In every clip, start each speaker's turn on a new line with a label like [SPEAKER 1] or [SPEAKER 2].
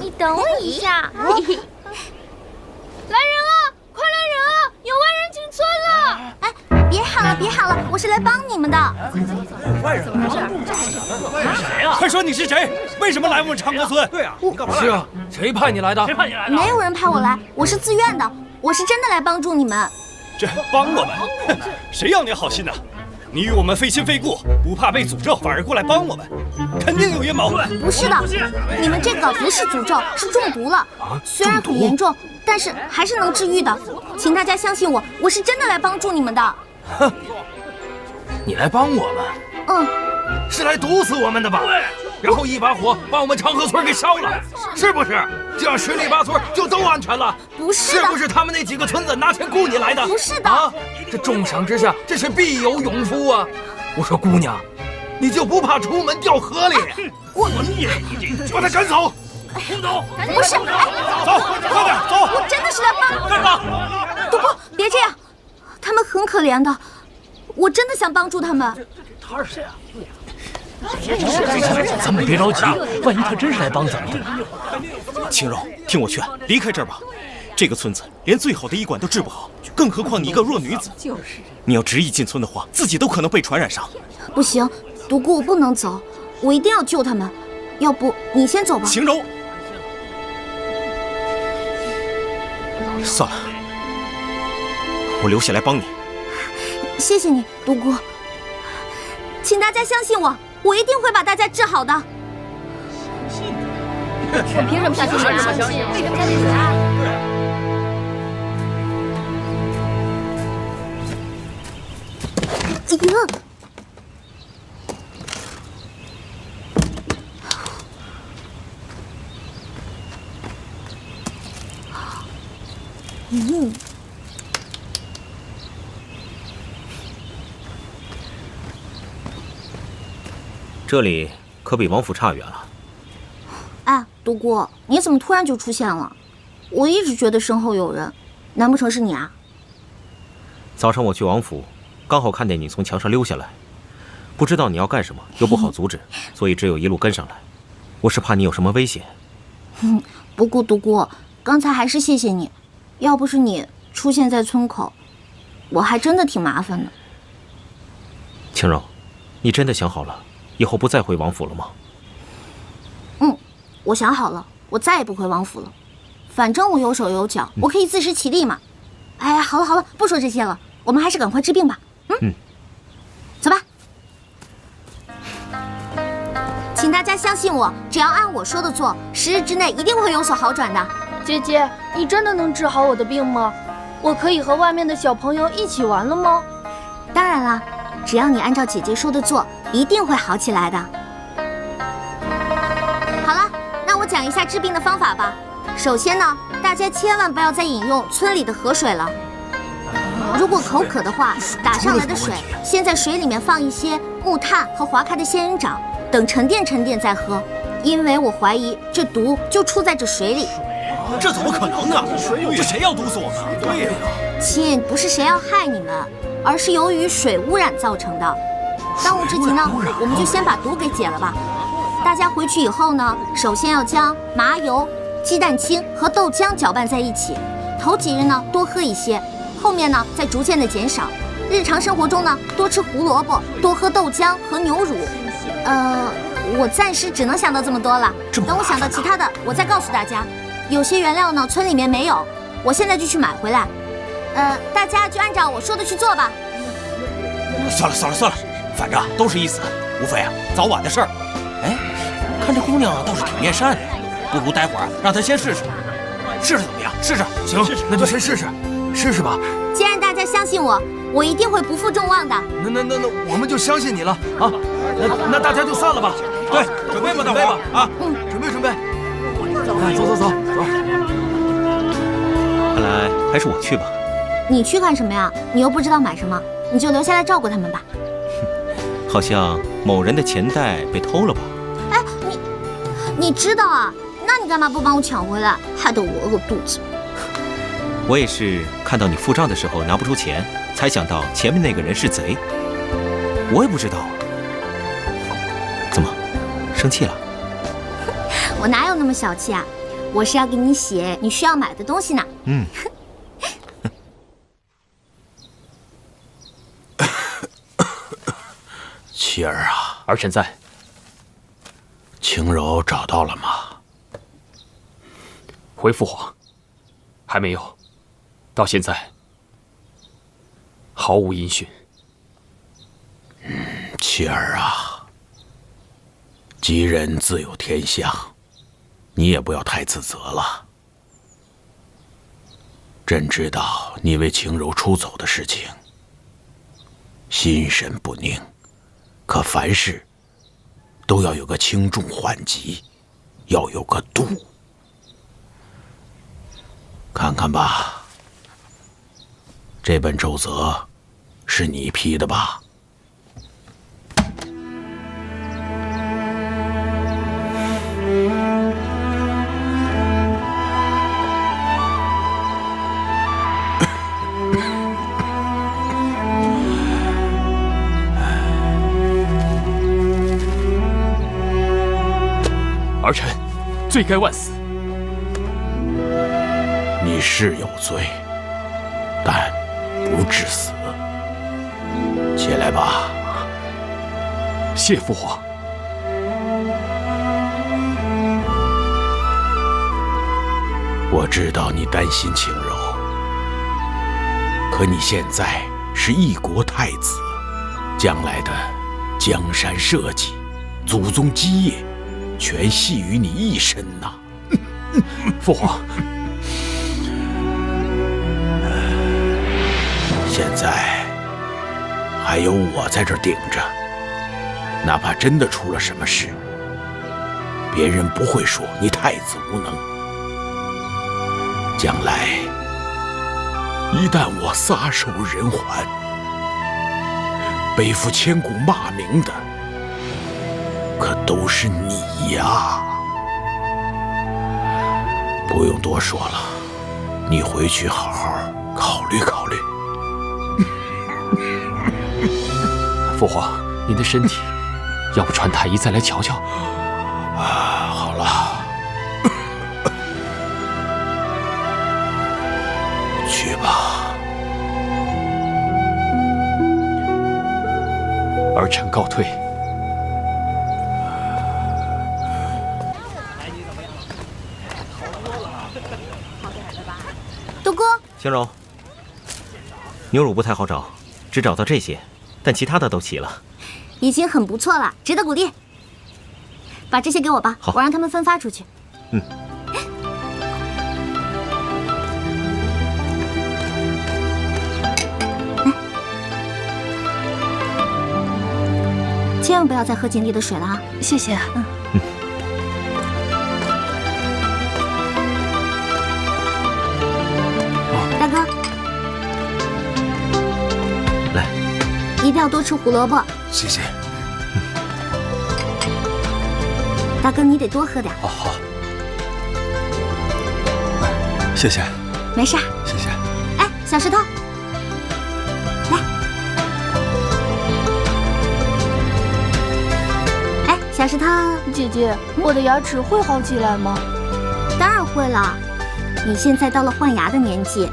[SPEAKER 1] 你等我一下。来人啊！快来人啊！有外人进村了！
[SPEAKER 2] 哎，别喊了，别喊了，我是来帮你们的。
[SPEAKER 3] 外人？
[SPEAKER 4] 谁啊？快说你是谁？为什么来我们长河村？
[SPEAKER 3] 对啊，你干嘛来？
[SPEAKER 5] 是啊，谁派你来的？
[SPEAKER 4] 谁派你来的？
[SPEAKER 2] 没有人派我来，我是自愿的，我是真的来帮助你们。
[SPEAKER 4] 这帮我们？谁要你好心呢？你与我们非亲非故，不怕被诅咒，反而过来帮我们，肯定有阴谋。
[SPEAKER 2] 不是的，你们这个不是诅咒，是中毒了。虽然很严重，但是还是能治愈的。请大家相信我，我是真的来帮助你们的。
[SPEAKER 5] 哼，你来帮我们？
[SPEAKER 2] 嗯，
[SPEAKER 5] 是来毒死我们的吧？然后一把火把我们长河村给烧了，是不是？这样十里八村就都安全了？
[SPEAKER 2] 不是的，
[SPEAKER 5] 是不是他们那几个村子拿钱雇你来的？
[SPEAKER 2] 不是的
[SPEAKER 5] 啊！这重赏之下，这是必有勇夫啊！我说姑娘，你就不怕出门掉河里？把他赶走！
[SPEAKER 4] 不走！
[SPEAKER 2] 不是，
[SPEAKER 4] 走，快点走！
[SPEAKER 2] 我真的是来帮。
[SPEAKER 4] 干嘛？
[SPEAKER 2] 不，别这样，他们很可怜的，我真的想帮助他们。
[SPEAKER 4] 他是谁啊？
[SPEAKER 6] 咱们别着急，万一他真是来帮咱们的。
[SPEAKER 7] 青柔，听我劝，离开这儿吧。这个村子连最好的医馆都治不好，更何况你一个弱女子。你要执意进村的话，自己都可能被传染上。
[SPEAKER 2] 不行，独孤，我不能走，我一定要救他们。要不你先走吧。
[SPEAKER 7] 青柔，算了，我留下来帮你。
[SPEAKER 2] 谢谢你，独孤。请大家相信我，我一定会把大家治好的。
[SPEAKER 1] 我凭什么相信你啊？为什么相信你啊？
[SPEAKER 2] 哎呀！
[SPEAKER 8] 这里可比王府差远了。
[SPEAKER 2] 哎，独孤，你怎么突然就出现了？我一直觉得身后有人，难不成是你啊？
[SPEAKER 8] 早上我去王府，刚好看见你从墙上溜下来，不知道你要干什么，又不好阻止，所以只有一路跟上来。我是怕你有什么危险。
[SPEAKER 2] 不过独孤，刚才还是谢谢你，要不是你出现在村口，我还真的挺麻烦的。
[SPEAKER 8] 青柔，你真的想好了，以后不再回王府了吗？
[SPEAKER 2] 我想好了，我再也不回王府了。反正我有手有脚，我可以自食其力嘛。哎，好了好了，不说这些了，我们还是赶快治病吧。走吧。请大家相信我，只要按我说的做，10日之内一定会有所好转的。
[SPEAKER 1] 姐姐，你真的能治好我的病吗？我可以和外面的小朋友一起玩了吗？
[SPEAKER 2] 当然啦，只要你按照姐姐说的做，一定会好起来的。好了，那我讲一下治病的方法吧。首先呢，大家千万不要再饮用村里的河水了。如果口渴的话，打上来的水，先在水里面放一些木炭和划开的仙人掌，等沉淀沉淀再喝。因为我怀疑这毒就出在这水里。
[SPEAKER 7] 这怎么可能呢？这谁要毒死我们？对呀，
[SPEAKER 2] 亲，不是谁要害你们，而是由于水污染造成的。当务之急呢，我们就先把毒给解了吧。大家回去以后呢，首先要将麻油、鸡蛋清和豆浆搅拌在一起。头几日呢多喝一些，后面呢再逐渐的减少。日常生活中呢多吃胡萝卜，多喝豆浆和牛乳。我暂时只能想到这么多了。等我想到其他的，我再告诉大家。有些原料呢村里面没有，我现在就去买回来。大家就按照我说的去做吧。
[SPEAKER 7] 算了，反正都是一死，无非早晚的事儿。哎，看这姑娘倒是挺面善的，不如待会儿让她先试试怎么样？试试，
[SPEAKER 5] 行，那就先试试吧。
[SPEAKER 2] 既然大家相信我，我一定会不负众望的。
[SPEAKER 5] 那我们就相信你了啊！那大家就散了吧。
[SPEAKER 7] 对，准备吧，大伙啊！
[SPEAKER 5] 准备。走。
[SPEAKER 8] 看来还是我去吧。
[SPEAKER 2] 你去干什么呀？你又不知道买什么，你就留下来照顾他们吧。
[SPEAKER 8] 好像某人的钱袋被偷了吧？
[SPEAKER 2] 哎，你知道啊？那你干嘛不帮我抢回来，害得我饿肚子？
[SPEAKER 8] 我也是看到你付账的时候拿不出钱，才想到前面那个人是贼。我也不知道。怎么，生气了？
[SPEAKER 2] 我哪有那么小气啊？我是要给你写你需要买的东西呢。
[SPEAKER 8] 嗯。
[SPEAKER 7] 妻儿啊，
[SPEAKER 6] 儿臣在。
[SPEAKER 7] 晴柔找到了吗？
[SPEAKER 6] 回父皇，还没有，到现在毫无音讯。
[SPEAKER 7] 妻儿啊，吉人自有天相，你也不要太自责了。朕知道你为晴柔出走的事情，心神不宁，可凡事都要有个轻重缓急，要有个度。看看吧，这本奏折是你批的吧？
[SPEAKER 6] 儿臣罪该万死。
[SPEAKER 7] 你是有罪，但不致死。起来吧。
[SPEAKER 6] 谢父皇。
[SPEAKER 7] 我知道你担心晴柔，可你现在是一国太子，将来的江山社稷、祖宗基业，全系于你一身呐！
[SPEAKER 6] 父皇，
[SPEAKER 7] 现在还有我在这儿顶着，哪怕真的出了什么事，别人不会说你太子无能。将来一旦我撒手人寰，背负千古骂名的，可都是你呀！不用多说了，你回去好好考虑考虑。
[SPEAKER 6] 父皇，您的身体，要不传太医再来瞧瞧？
[SPEAKER 7] 好了，去吧。
[SPEAKER 6] 儿臣告退。
[SPEAKER 2] 杜哥，
[SPEAKER 8] 晴柔，牛乳不太好找，只找到这些，但其他的都齐了。
[SPEAKER 2] 已经很不错了，值得鼓励。把这些给我吧，
[SPEAKER 8] 好，
[SPEAKER 2] 我让他们分发出去。
[SPEAKER 8] 嗯。
[SPEAKER 2] 千万不要再喝井里的水了啊！
[SPEAKER 1] 谢谢。
[SPEAKER 2] 大哥，
[SPEAKER 8] 来，
[SPEAKER 2] 一定要多吃胡萝卜。
[SPEAKER 4] 谢谢。
[SPEAKER 2] 大哥，你得多喝点。
[SPEAKER 4] 好，谢谢。
[SPEAKER 2] 没事。
[SPEAKER 4] 谢谢。
[SPEAKER 2] 哎，小石头，来。哎，小石头，
[SPEAKER 1] 姐姐，我的牙齿会好起来吗？
[SPEAKER 2] 当然会了。你现在到了换牙的年纪，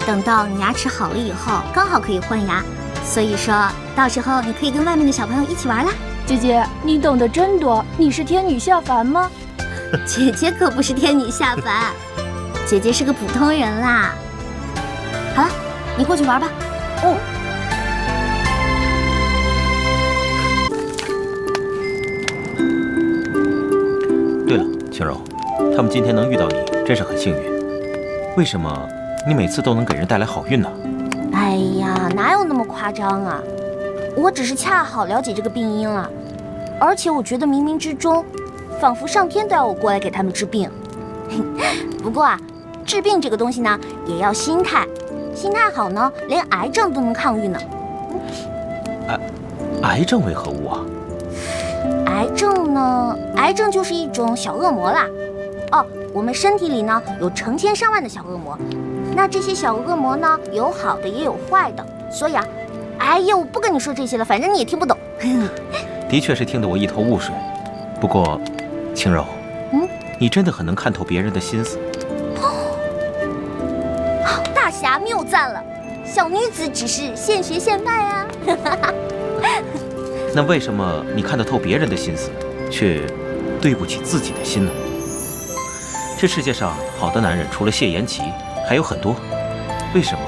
[SPEAKER 2] 等到你牙齿好了以后，刚好可以换牙。所以说到时候你可以跟外面的小朋友一起玩啦。
[SPEAKER 1] 姐姐，你懂得真多，你是天女下凡吗？
[SPEAKER 2] 姐姐可不是天女下凡，姐姐是个普通人啦。好了，你过去玩吧。
[SPEAKER 1] 哦。
[SPEAKER 8] 对了，晴柔，他们今天能遇到你，真是很幸运。为什么你每次都能给人带来好运呢？
[SPEAKER 2] 哎呀，哪有那么夸张啊！我只是恰好了解这个病因了，而且我觉得冥冥之中，仿佛上天都要我过来给他们治病。不过啊，治病这个东西呢，也要心态，心态好呢，连癌症都能抗愈呢。
[SPEAKER 8] 癌症为何物啊？
[SPEAKER 2] 癌症呢？癌症就是一种小恶魔啦。哦，我们身体里呢有成千上万的小恶魔，那这些小恶魔呢，有好的也有坏的，所以啊，哎呀，我不跟你说这些了，反正你也听不懂。
[SPEAKER 8] 的确是听得我一头雾水。不过，晴柔，你真的很能看透别人的心思。
[SPEAKER 2] 大侠谬赞了，小女子只是现学现卖啊。
[SPEAKER 8] 那为什么你看得透别人的心思，却对不起自己的心呢？这世界上好的男人除了谢延琪还有很多，为什么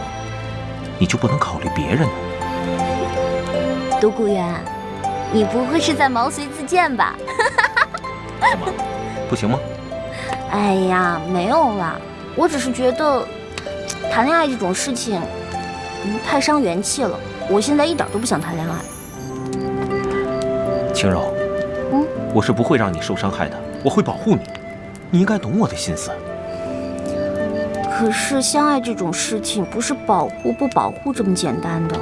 [SPEAKER 8] 你就不能考虑别人呢？
[SPEAKER 2] 独孤远，你不会是在毛遂自荐吧？
[SPEAKER 8] 怎么，不行吗？
[SPEAKER 2] 哎呀，没有啦，我只是觉得谈恋爱这种事情，太伤元气了。我现在一点都不想谈恋爱。
[SPEAKER 8] 轻柔，我是不会让你受伤害的，我会保护你。你应该懂我的心思。
[SPEAKER 2] 可是相爱这种事情，不是保护不保护这么简单的。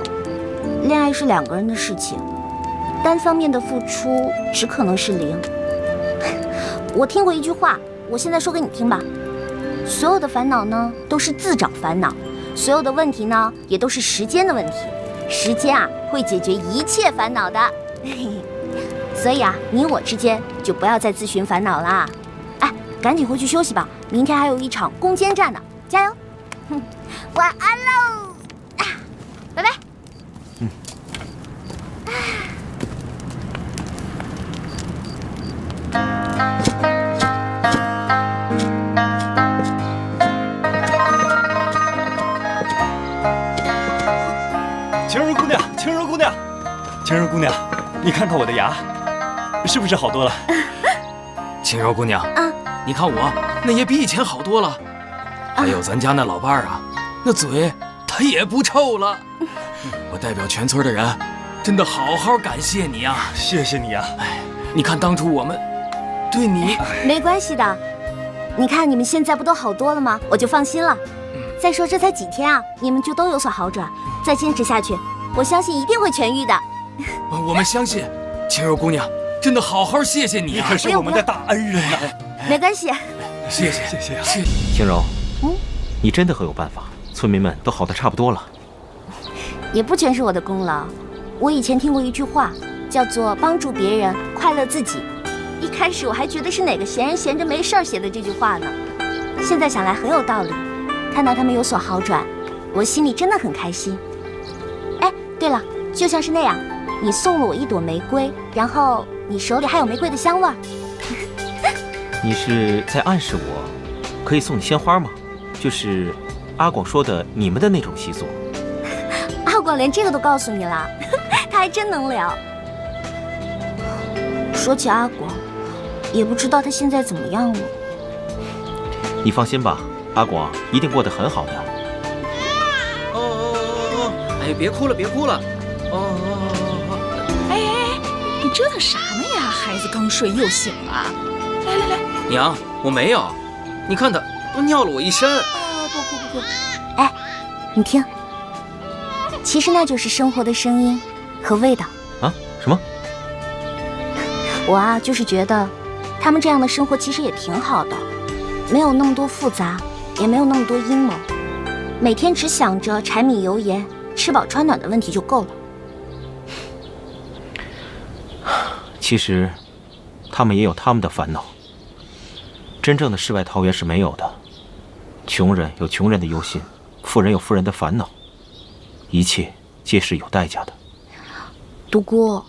[SPEAKER 2] 恋爱是两个人的事情，单方面的付出只可能是0。我听过一句话，我现在说给你听吧。所有的烦恼呢，都是自找烦恼；所有的问题呢，也都是时间的问题。时间啊，会解决一切烦恼的。所以啊，你我之间就不要再自寻烦恼啦。哎，赶紧回去休息吧，明天还有一场攻坚战呢，加油！晚安喽，拜拜。
[SPEAKER 4] 晴儿姑娘，晴儿姑娘，晴儿姑娘，你看看我的牙，是不是好多了？
[SPEAKER 5] 轻柔姑娘，你看我那也比以前好多了。还有咱家那老伴儿啊，那嘴他也不臭了。我代表全村的人，真的好好感谢你啊！
[SPEAKER 4] 谢谢你啊！
[SPEAKER 5] 哎，你看当初我们对你……
[SPEAKER 2] 没关系的，你看你们现在不都好多了吗？我就放心了。再说这才几天啊，你们就都有所好转，再坚持下去，我相信一定会痊愈的。
[SPEAKER 5] 我们相信，轻柔姑娘，真的好好谢谢你啊！
[SPEAKER 4] 你可是我们的大恩人呐！
[SPEAKER 2] 没关系，
[SPEAKER 5] 谢谢
[SPEAKER 4] 谢谢啊！
[SPEAKER 5] 谢谢。
[SPEAKER 8] 轻柔，你真的很有办法，村民们都好得差不多了。
[SPEAKER 2] 也不全是我的功劳。我以前听过一句话，叫做帮助别人，快乐自己。一开始我还觉得是哪个闲人闲着没事儿写的这句话呢，现在想来很有道理。看到他们有所好转，我心里真的很开心。哎，对了，就像是那样，你送了我一朵玫瑰，然后你手里还有玫瑰的香味儿。
[SPEAKER 8] 你是在暗示我，可以送你鲜花吗？就是阿广说的你们的那种习俗。
[SPEAKER 2] 阿广连这个都告诉你了，他还真能聊。说起阿广，也不知道他现在怎么样了。
[SPEAKER 8] 你放心吧，阿广一定过得很好的。
[SPEAKER 5] 哎，别哭了，别哭了。
[SPEAKER 3] 哎，你折腾啥呢呀？孩子刚睡又醒了。来，
[SPEAKER 5] 娘，我没有，你看他都尿了我一身。
[SPEAKER 2] 不，哎，你听，其实那就是生活的声音和味道
[SPEAKER 8] 啊？什么？
[SPEAKER 2] 我啊，就是觉得他们这样的生活其实也挺好的，没有那么多复杂，也没有那么多阴谋，每天只想着柴米油盐、吃饱穿暖的问题就够了。
[SPEAKER 8] 其实，他们也有他们的烦恼。真正的世外桃源是没有的，穷人有穷人的忧心，富人有富人的烦恼，一切皆是有代价的。
[SPEAKER 2] 独孤，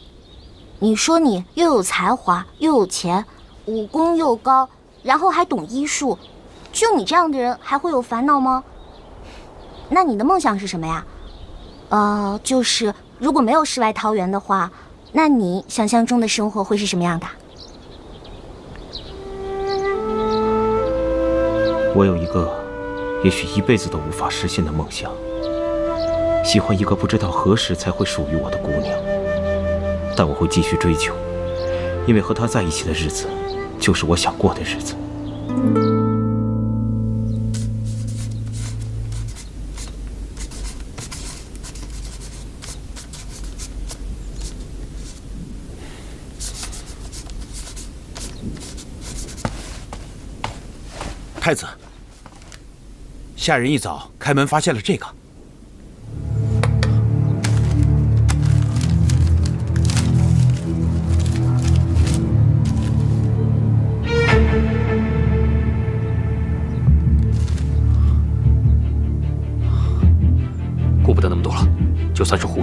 [SPEAKER 2] 你说你又有才华，又有钱，武功又高，然后还懂医术，就你这样的人还会有烦恼吗？那你的梦想是什么呀？就是如果没有世外桃源的话，那你想象中的生活会是什么样的？
[SPEAKER 8] 我有一个也许一辈子都无法实现的梦想，喜欢一个不知道何时才会属于我的姑娘，但我会继续追求，因为和她在一起的日子就是我想过的日子。
[SPEAKER 7] 太子，下人一早开门发现了这个。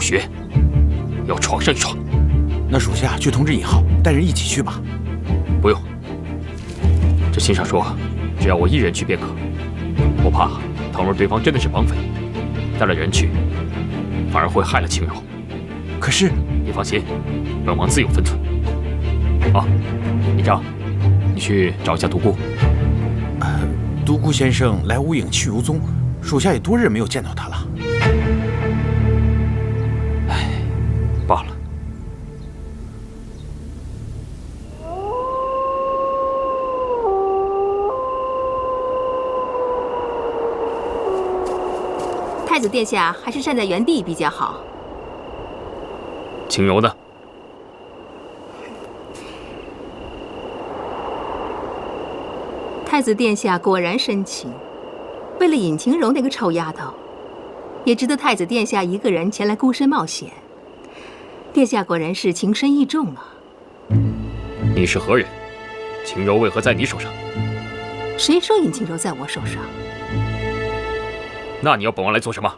[SPEAKER 6] 学，要闯上一闯。
[SPEAKER 7] 那属下去通知尹浩，带人一起去吧。
[SPEAKER 6] 不用，这信上说，只要我一人去便可。我怕，倘若对方真的是绑匪，带了人去，反而会害了青柔。
[SPEAKER 7] 可是
[SPEAKER 6] 你放心，本王自有分寸。啊，李章，你去找一下独孤。
[SPEAKER 7] 独孤先生来无影去无踪，属下也多日没有见到他了。
[SPEAKER 6] 唉，罢了。
[SPEAKER 9] 太子殿下还是站在原地比较好。
[SPEAKER 6] 青柔呢？
[SPEAKER 9] 太子殿下果然深情，为了尹晴柔那个臭丫头，也值得太子殿下一个人前来孤身冒险。殿下果然是情深意重啊！
[SPEAKER 6] 你是何人？青柔为何在你手上？
[SPEAKER 9] 谁说尹晴柔在我手上？
[SPEAKER 6] 那你要本王来做什么？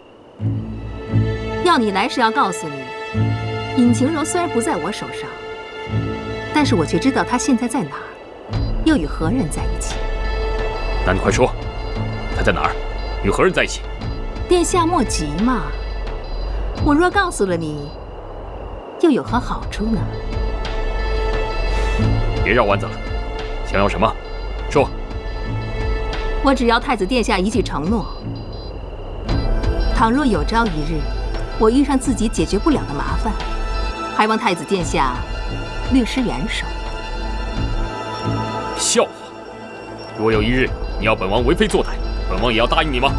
[SPEAKER 9] 要你来是要告诉你，尹晴柔虽然不在我手上，但是我却知道她现在在哪儿，又与何人在一起。
[SPEAKER 6] 那你快说，她在哪儿？与何人在一起？
[SPEAKER 9] 殿下莫急嘛，我若告诉了你，又有何好处呢？
[SPEAKER 6] 别绕弯子了，想要什么？说。
[SPEAKER 9] 我只要太子殿下一句承诺。倘若有朝一日，我遇上自己解决不了的麻烦，还望太子殿下略施援手。
[SPEAKER 6] 笑话！若有一日你要本王为非作歹，本王也要答应你吗？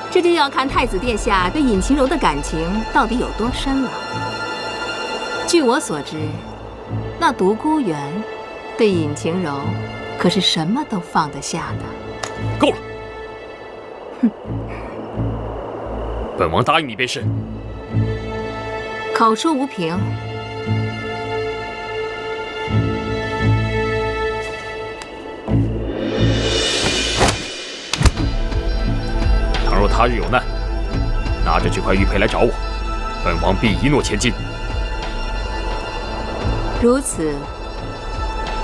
[SPEAKER 9] 这就要看太子殿下对尹晴柔的感情到底有多深了。据我所知，那独孤园对尹晴柔可是什么都放得下的。
[SPEAKER 6] 够了！本王答应你便是。
[SPEAKER 9] 口说无凭。
[SPEAKER 6] 倘若他日有难，拿着这块玉佩来找我，本王必一诺千金。
[SPEAKER 9] 如此，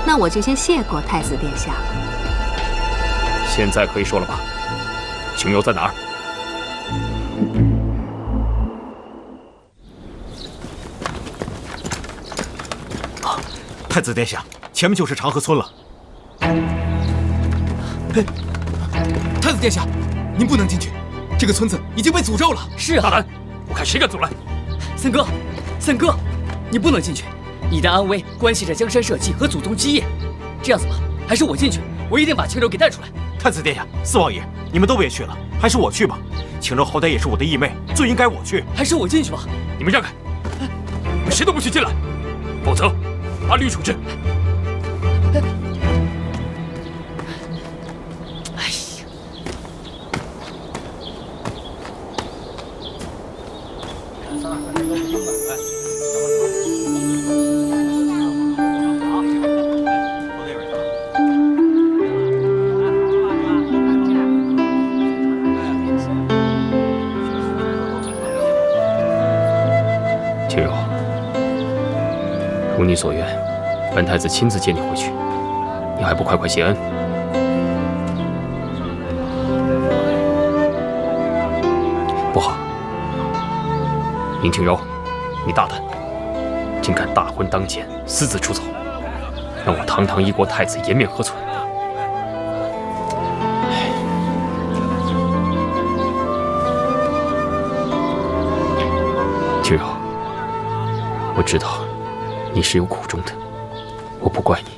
[SPEAKER 9] 那我就先谢过太子殿下。
[SPEAKER 6] 现在可以说了吧？青柔在哪儿？
[SPEAKER 7] 太子殿下，前面就是长河村了。
[SPEAKER 5] 太子殿下，您不能进去，这个村子已经被诅咒了。
[SPEAKER 6] 是啊，大胆！我看谁敢阻拦！
[SPEAKER 10] 三哥，三哥，你不能进去，你的安危关系着江山社稷和祖宗基业。这样子吧，还是我进去，我一定把青柔给带出来。
[SPEAKER 7] 太子殿下，四王爷，你们都别去了，还是我去吧。青柔好歹也是我的义妹，最应该我去。
[SPEAKER 10] 还是我进去吧。
[SPEAKER 6] 你们让开，你们谁都不许进来，否则按律处置。
[SPEAKER 10] 哎呀！
[SPEAKER 6] 青柔，如你所愿，本太子亲自接你回去，你还不快快谢恩？不好，尹青柔，你大胆，竟敢大婚当前，私自出走，让我堂堂一国太子颜面何存？青柔，我知道你是有苦衷的，我不怪你。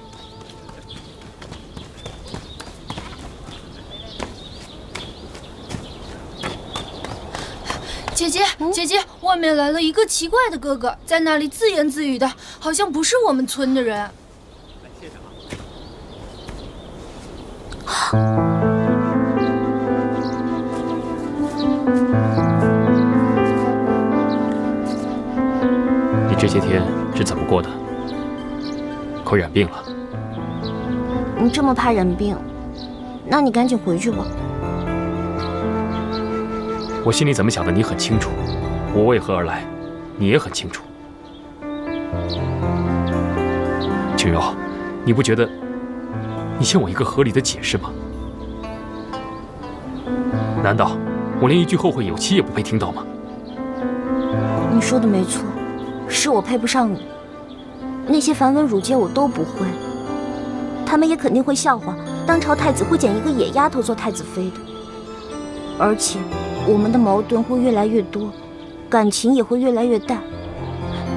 [SPEAKER 1] 姐姐，姐姐，外面来了一个奇怪的哥哥，在那里自言自语的，好像不是我们村的人。
[SPEAKER 6] 你这些天是怎么过的？可染病了？
[SPEAKER 2] 你这么怕染病，那你赶紧回去吧。
[SPEAKER 6] 我心里怎么想的你很清楚，我为何而来，你也很清楚。青柔，你不觉得你欠我一个合理的解释吗？难道我连一句后会有期也不配听到吗？
[SPEAKER 2] 你说的没错，是我配不上你。那些繁文缛节我都不会，他们也肯定会笑话当朝太子会捡一个野丫头做太子妃的。而且我们的矛盾会越来越多，感情也会越来越淡。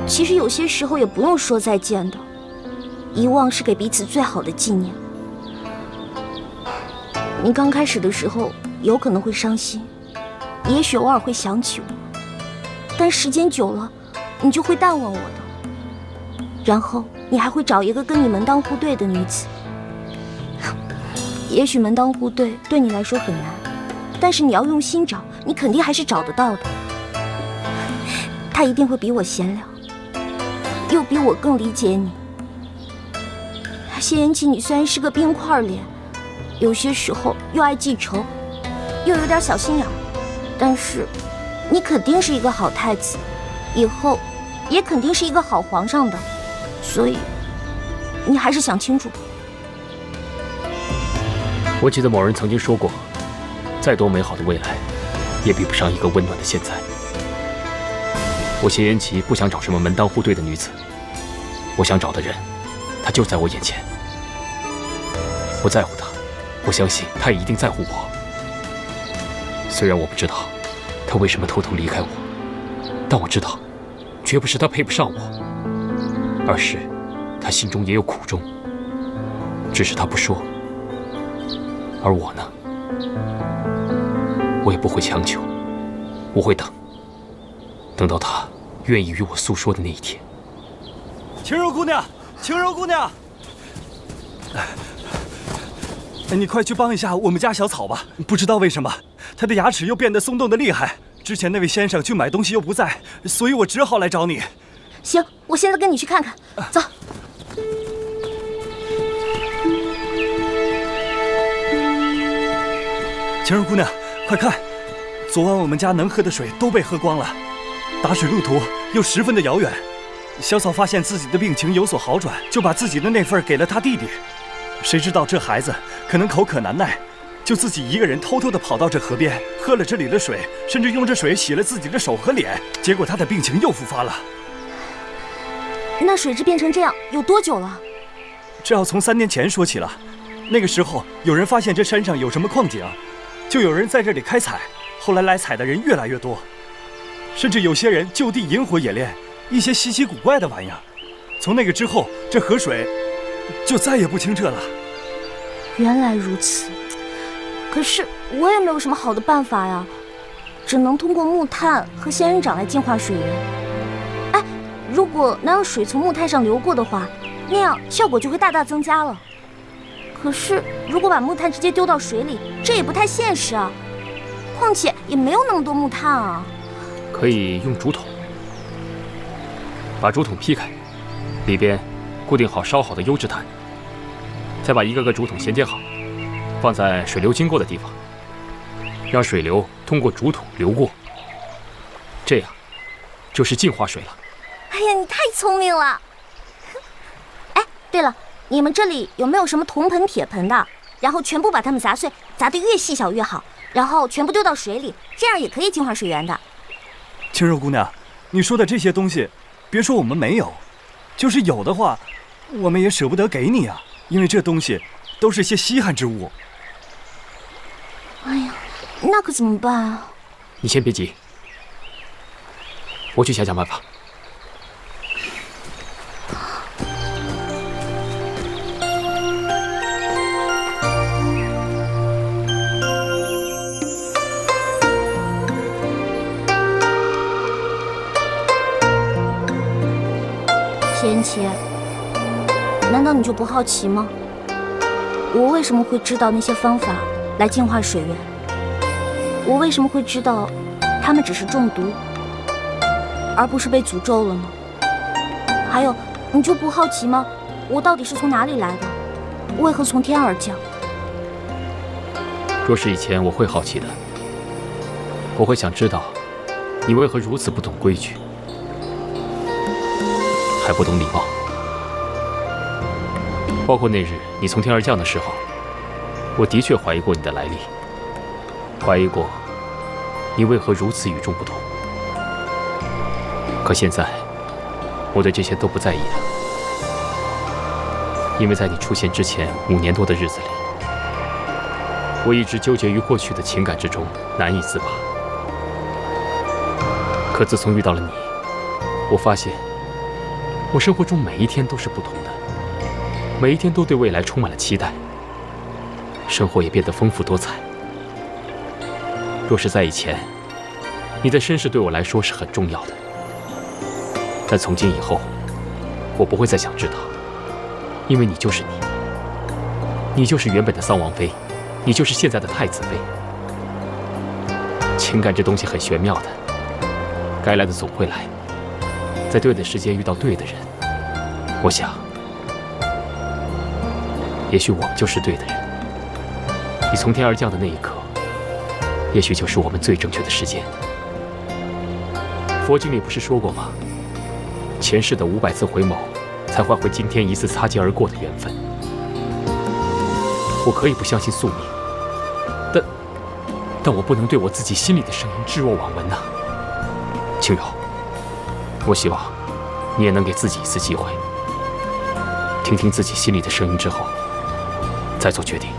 [SPEAKER 2] 其实有些时候也不用说再见的，遗忘是给彼此最好的纪念。你刚开始的时候有可能会伤心，也许偶尔会想起我，但时间久了，你就会淡忘我的。然后你还会找一个跟你门当户对的女子。也许门当户对对你来说很难，但是你要用心找，你肯定还是找得到的。他一定会比我贤良，又比我更理解你。谢言启，你虽然是个冰块脸，有些时候又爱记仇，又有点小心眼，但是你肯定是一个好太子，以后也肯定是一个好皇上的。所以你还是想清楚。
[SPEAKER 6] 我记得某人曾经说过，再多美好的未来，也比不上一个温暖的现在。我谢言启不想找什么门当户对的女子，我想找的人，她就在我眼前。我在乎她，我相信她也一定在乎我。虽然我不知道她为什么偷偷离开我，但我知道，绝不是她配不上我，而是她心中也有苦衷，只是她不说。而我呢，我也不会强求，我会等，等到她愿意与我诉说的那一天。
[SPEAKER 4] 青柔姑娘，青柔姑娘，你快去帮一下我们家小草吧。不知道为什么，她的牙齿又变得松动的厉害。之前那位先生去买东西又不在，所以我只好来找你。
[SPEAKER 2] 行，我现在跟你去看看，走。
[SPEAKER 4] 青柔姑娘，快看，昨晚我们家能喝的水都被喝光了，打水路途又十分的遥远。小草发现自己的病情有所好转，就把自己的那份给了他弟弟。谁知道这孩子可能口渴难耐，就自己一个人偷偷地跑到这河边，喝了这里的水，甚至用这水洗了自己的手和脸，结果他的病情又复发了。
[SPEAKER 2] 那水质变成这样有多久了？
[SPEAKER 4] 这要从3年前说起了。那个时候有人发现这山上有什么矿井，就有人在这里开采，后来来采的人越来越多，甚至有些人就地引火冶炼一些稀奇古怪的玩意儿。从那个之后，这河水就再也不清澈了。
[SPEAKER 2] 原来如此，可是我也没有什么好的办法呀，只能通过木炭和仙人掌来净化水源。哎，如果能让水从木炭上流过的话，那样效果就会大大增加了。可是如果把木炭直接丢到水里，这也不太现实啊，况且也没有那么多木炭啊。
[SPEAKER 6] 可以用竹筒，把竹筒劈开，里边固定好烧好的优质炭，再把一个个竹筒衔接好，放在水流经过的地方，让水流通过竹筒流过，这样就是净化水了。
[SPEAKER 2] 哎呀，你太聪明了！哎，对了，你们这里有没有什么铜盆、铁盆的？然后全部把它们砸碎，砸得越细小越好，然后全部丢到水里，这样也可以净化水源的。
[SPEAKER 4] 青柔姑娘，你说的这些东西，别说我们没有，就是有的话，我们也舍不得给你啊，因为这东西都是些稀罕之物。
[SPEAKER 2] 哎呀，那可怎么办啊？
[SPEAKER 6] 你先别急，我去想想办法。
[SPEAKER 2] 贤启，难道你就不好奇吗？我为什么会知道那些方法来净化水源？我为什么会知道他们只是中毒，而不是被诅咒了呢？还有，你就不好奇吗？我到底是从哪里来的？为何从天而降？
[SPEAKER 6] 若是以前，我会好奇的，我会想知道你为何如此不懂规矩，还不懂礼貌？包括那日你从天而降的时候，我的确怀疑过你的来历，怀疑过你为何如此与众不同。可现在，我对这些都不在意了，因为在你出现之前5年多的日子里，我一直纠结于过去的情感之中，难以自拔。可自从遇到了你，我发现，我生活中每一天都是不同的，每一天都对未来充满了期待，生活也变得丰富多彩。若是在以前，你的身世对我来说是很重要的，但从今以后，我不会再想知道，因为你就是你，你就是原本的桑王妃，你就是现在的太子妃。情感这东西很玄妙的，该来的总会来，在对的时间遇到对的人。我想，也许我们就是对的人。你从天而降的那一刻，也许就是我们最正确的时间。佛经里不是说过吗？前世的500次回眸，才换回今天一次擦肩而过的缘分。我可以不相信宿命，但我不能对我自己心里的声音置若罔闻呐。轻柔，我希望你也能给自己一次机会，听听自己心里的声音之后，再做决定。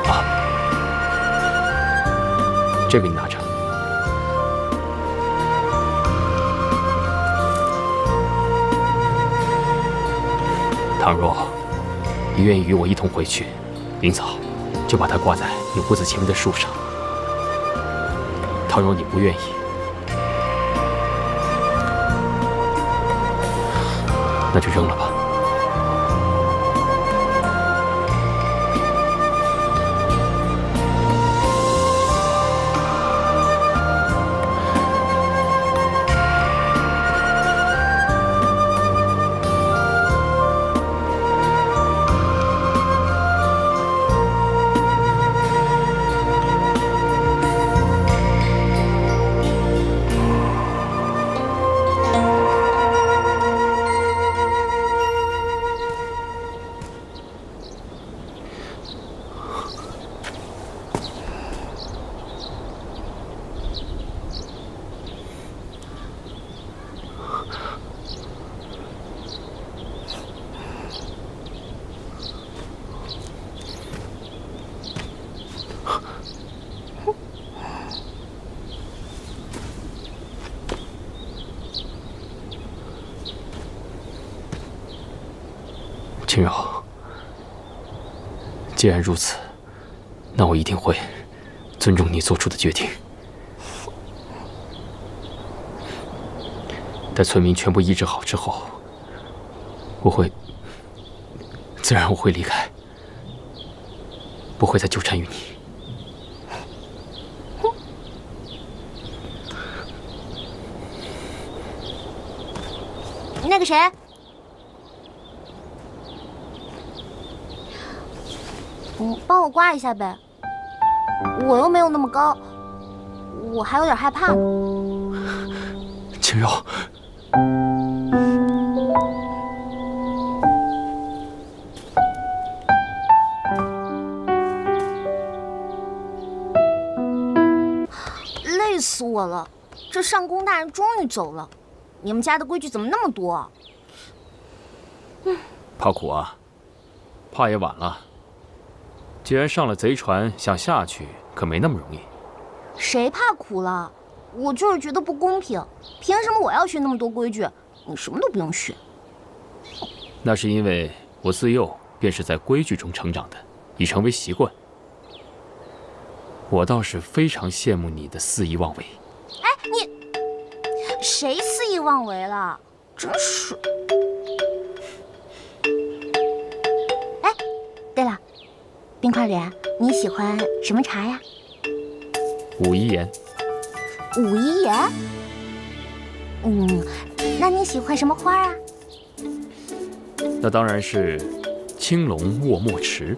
[SPEAKER 6] 啊，这个你拿着。倘若你愿意与我一同回去，明早就把它挂在你屋子前面的树上。倘若你不愿意，那就扔了吧。轻柔，既然如此，那我一定会尊重你做出的决定。待村民全部医治好之后，自然我会离开，不会再纠缠于你。
[SPEAKER 2] 那个谁，帮我刮一下呗，我又没有那么高，我还有点害怕呢。
[SPEAKER 6] 轻柔，
[SPEAKER 2] 累死我了！这上宫大人终于走了，你们家的规矩怎么那么多啊？
[SPEAKER 6] 怕苦啊，怕也晚了。既然上了贼船，想下去可没那么容易。
[SPEAKER 2] 谁怕苦了？我就是觉得不公平，凭什么我要学那么多规矩，你什么都不用学？
[SPEAKER 6] 那是因为我自幼便是在规矩中成长的，已成为习惯。我倒是非常羡慕你的肆意妄为。
[SPEAKER 2] 哎，你谁肆意妄为了？真是！哎，对了，冰块脸，你喜欢什么茶呀
[SPEAKER 6] 武夷岩。
[SPEAKER 2] 武夷岩？那你喜欢什么花啊？
[SPEAKER 6] 那当然是青龙卧墨池。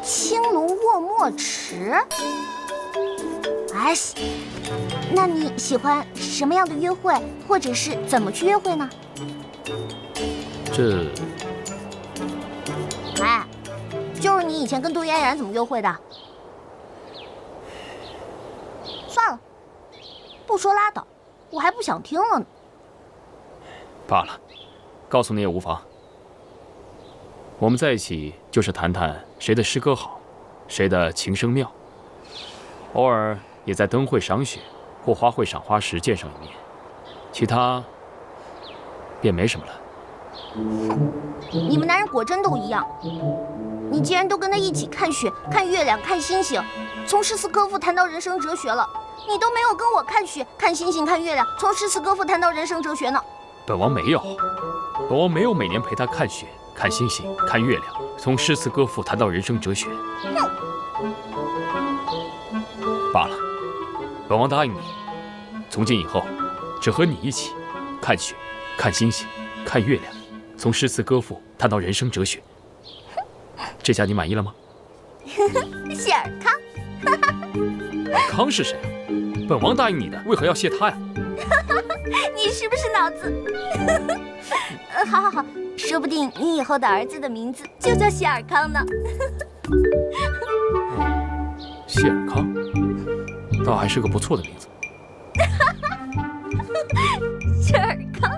[SPEAKER 2] 青龙卧墨墨池？哎，那你喜欢什么样的约会，或者是怎么去约会呢？哎，就是你以前跟杜嫣然怎么约会的？算了，不说拉倒，我还不想听了呢。
[SPEAKER 6] 罢了，告诉你也无妨。我们在一起就是谈谈谁的诗歌好，谁的琴声妙，偶尔也在灯会赏雪或花卉赏花时见上一面，其他便没什么了。
[SPEAKER 2] 你们男人果真都一样。你既然都跟他一起看雪、看月亮、看星星，从诗词歌赋谈到人生哲学了，你都没有跟我看雪、看星星、看月亮，从诗词歌赋谈到人生哲学呢。
[SPEAKER 6] 本王没有每年陪他看雪、看星星、看月亮，从诗词歌赋谈到人生哲学。罢了，本王答应你，从今以后，只和你一起看雪、看星星、看月亮，从诗词歌赋谈到人生哲学。这下你满意了吗？
[SPEAKER 2] 谢尔康。
[SPEAKER 6] 尔康是谁啊？本王答应你的，为何要谢他呀？
[SPEAKER 2] 你是不是脑子？好，说不定你以后的儿子的名字就叫谢尔康呢。
[SPEAKER 6] 谢尔康，倒还是个不错的名字。
[SPEAKER 2] 谢尔康。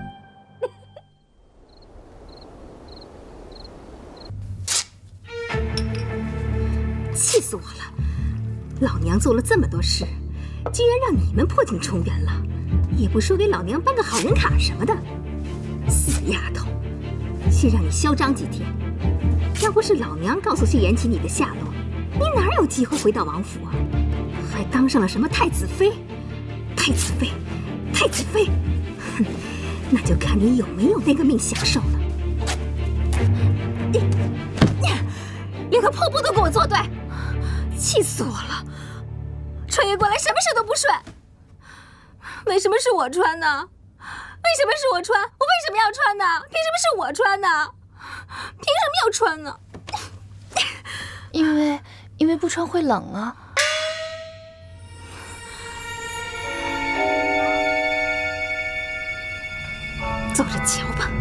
[SPEAKER 9] 气死我了！老娘做了这么多事，居然让你们破镜重圆了，也不说给老娘办个好人卡什么的。死丫头，先让你嚣张几天。要不是老娘告诉谢延琪你的下落，你哪有机会回到王府啊？还当上了什么太子妃？太子妃！哼，那就看你有没有那个命享受了。连个破布都跟我作对，气死我了！穿越过来什么事都不顺，为什么是我穿呢？为什么是我穿？我为什么要穿呢？凭什么是我穿呢？凭什么要穿呢？
[SPEAKER 1] 因为不穿会冷啊。
[SPEAKER 9] 走着瞧吧。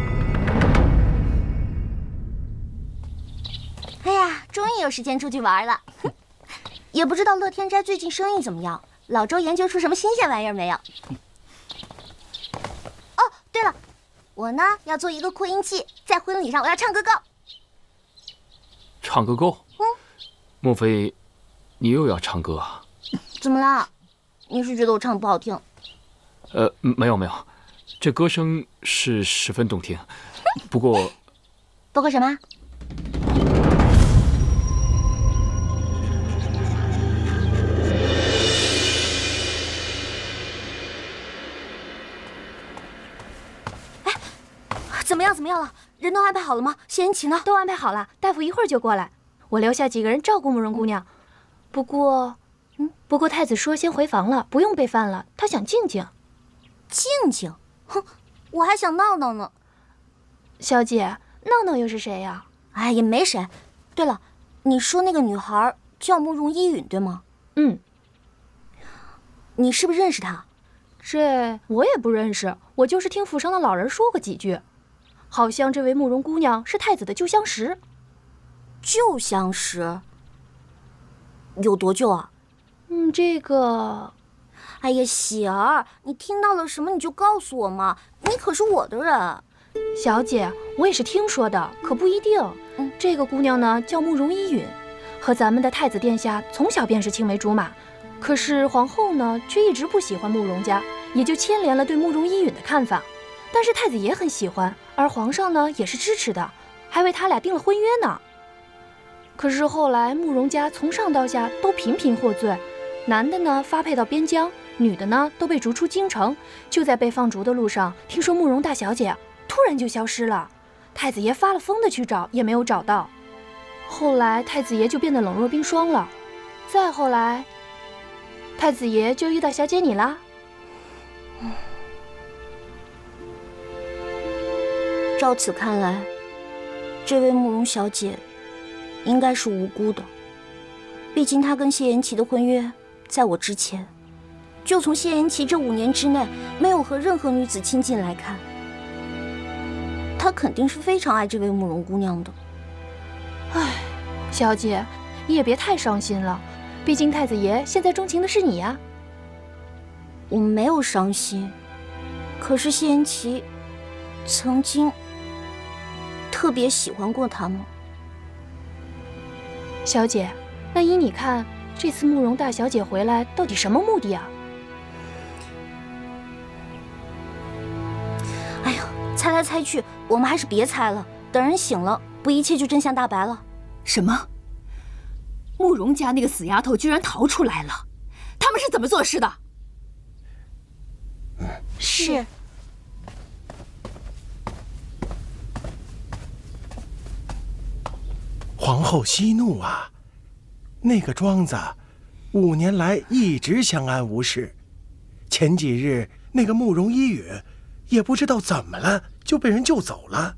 [SPEAKER 2] 哎呀，终于有时间出去玩了。也不知道乐天斋最近生意怎么样，老周研究出什么新鲜玩意儿没有？哦，对了，我呢要做一个扩音器，在婚礼上我要唱歌够。
[SPEAKER 6] 唱歌够？莫非你又要唱歌啊？
[SPEAKER 2] 怎么了？你是觉得我唱的不好听？
[SPEAKER 6] 没有，这歌声是十分动听。不过
[SPEAKER 2] 什么？怎么样了？人都安排好了吗？谢延琪呢？
[SPEAKER 1] 都安排好了，大夫一会儿就过来。我留下几个人照顾慕容姑娘。不过太子说先回房了，不用备饭了，他想静静。
[SPEAKER 2] 静静？哼，我还想闹闹呢。
[SPEAKER 1] 小姐，闹闹又是谁呀？
[SPEAKER 2] 哎，也没谁。对了，你说那个女孩叫慕容依允，对吗？
[SPEAKER 1] 嗯。
[SPEAKER 2] 你是不是认识她？
[SPEAKER 1] 这我也不认识，我就是听府上的老人说过几句。好像这位慕容姑娘是太子的旧相识。
[SPEAKER 2] 旧相识？有多旧啊？
[SPEAKER 1] 这个……
[SPEAKER 2] 哎呀，喜儿，你听到了什么你就告诉我嘛，你可是我的人。
[SPEAKER 1] 小姐，我也是听说的，可不一定。这个姑娘呢叫慕容依允，和咱们的太子殿下从小便是青梅竹马。可是皇后呢却一直不喜欢慕容家，也就牵连了对慕容依允的看法。但是太子也很喜欢，而皇上呢也是支持的，还为他俩定了婚约呢。可是后来慕容家从上到下都频频获罪，男的呢发配到边疆，女的呢都被逐出京城。就在被放逐的路上，听说慕容大小姐突然就消失了，太子爷发了疯的去找，也没有找到。后来太子爷就变得冷若冰霜了，再后来太子爷就遇到小姐你啦。
[SPEAKER 2] 照此看来，这位慕容小姐应该是无辜的。毕竟他跟谢延琪的婚约在我之前。就从谢延琪这5年之内没有和任何女子亲近来看，他肯定是非常爱这位慕容姑娘的。
[SPEAKER 1] 唉，小姐，你也别太伤心了，毕竟太子爷现在钟情的是你呀。
[SPEAKER 2] 我没有伤心，可是谢延琪曾经特别喜欢过他吗？
[SPEAKER 1] 小姐，那依你看，这次慕容大小姐回来到底什么目的啊？
[SPEAKER 2] 哎呀，猜来猜去，我们还是别猜了，等人醒了，不一切就真相大白了。
[SPEAKER 9] 什么？慕容家那个死丫头居然逃出来了？他们是怎么做事的？
[SPEAKER 2] 是。
[SPEAKER 11] 皇后息怒啊！那个庄子5年来一直相安无事，前几日那个慕容一羽也不知道怎么了就被人救走了。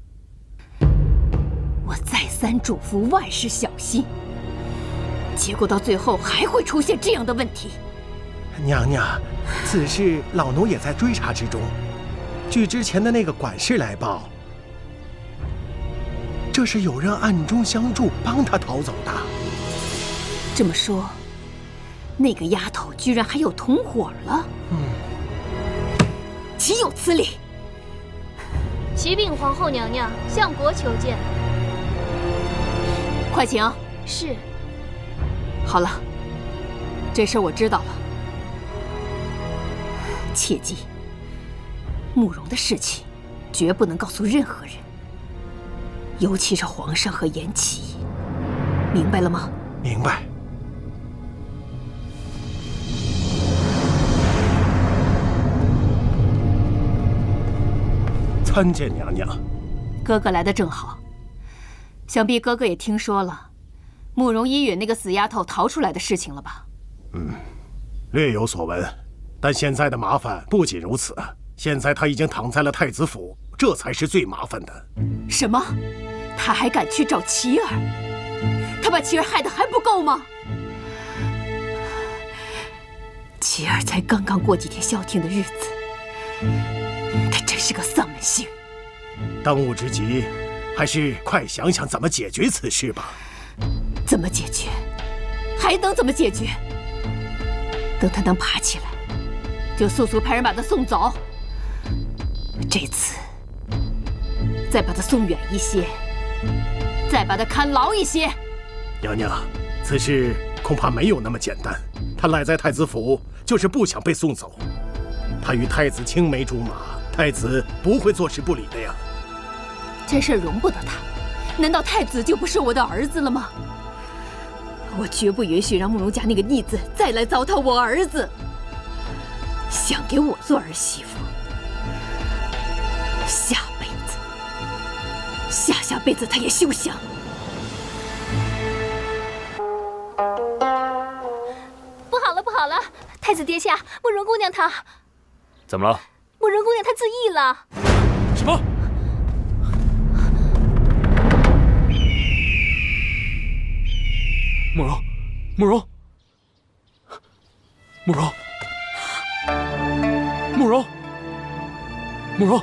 [SPEAKER 9] 我再三嘱咐万事小心，结果到最后还会出现这样的问题。
[SPEAKER 11] 娘娘，此事老奴也在追查之中。据之前的那个管事来报，这是有人暗中相助，帮他逃走的。
[SPEAKER 9] 这么说，那个丫头居然还有同伙了？岂有此理！
[SPEAKER 1] 启禀皇后娘娘，相国求见。
[SPEAKER 9] 快请。
[SPEAKER 1] 是。
[SPEAKER 9] 好了，这事我知道了。切记，慕容的事情绝不能告诉任何人，尤其是皇上和延琪，明白了吗？
[SPEAKER 11] 明白。参见娘娘。
[SPEAKER 9] 哥哥来的正好，想必哥哥也听说了慕容一允那个死丫头逃出来的事情了吧？
[SPEAKER 11] 略有所闻。但现在的麻烦不仅如此，现在他已经躺在了太子府，这才是最麻烦的。
[SPEAKER 9] 什么？他还敢去找琪儿？他把琪儿害得还不够吗？琪儿才刚刚过几天消停的日子，他真是个丧门星。
[SPEAKER 11] 当务之急，还是快想想怎么解决此事吧。
[SPEAKER 9] 怎么解决？还能怎么解决？等他能爬起来，就速速派人把他送走。这次再把他送远一些，再把他看牢一些。
[SPEAKER 11] 娘娘，此事恐怕没有那么简单。他赖在太子府，就是不想被送走。他与太子青梅竹马，太子不会坐视不理的呀。
[SPEAKER 9] 这事容不得他，难道太子就不是我的儿子了吗？我绝不允许让慕容家那个逆子再来糟蹋我儿子。想给我做儿媳妇，下辈子、下辈子他也休想。
[SPEAKER 1] 不好了，不好了！太子殿下，慕容姑娘她……
[SPEAKER 6] 怎么了？
[SPEAKER 1] 慕容姑娘她自缢了。
[SPEAKER 6] 什么？慕容，慕容，慕容，慕容，慕容，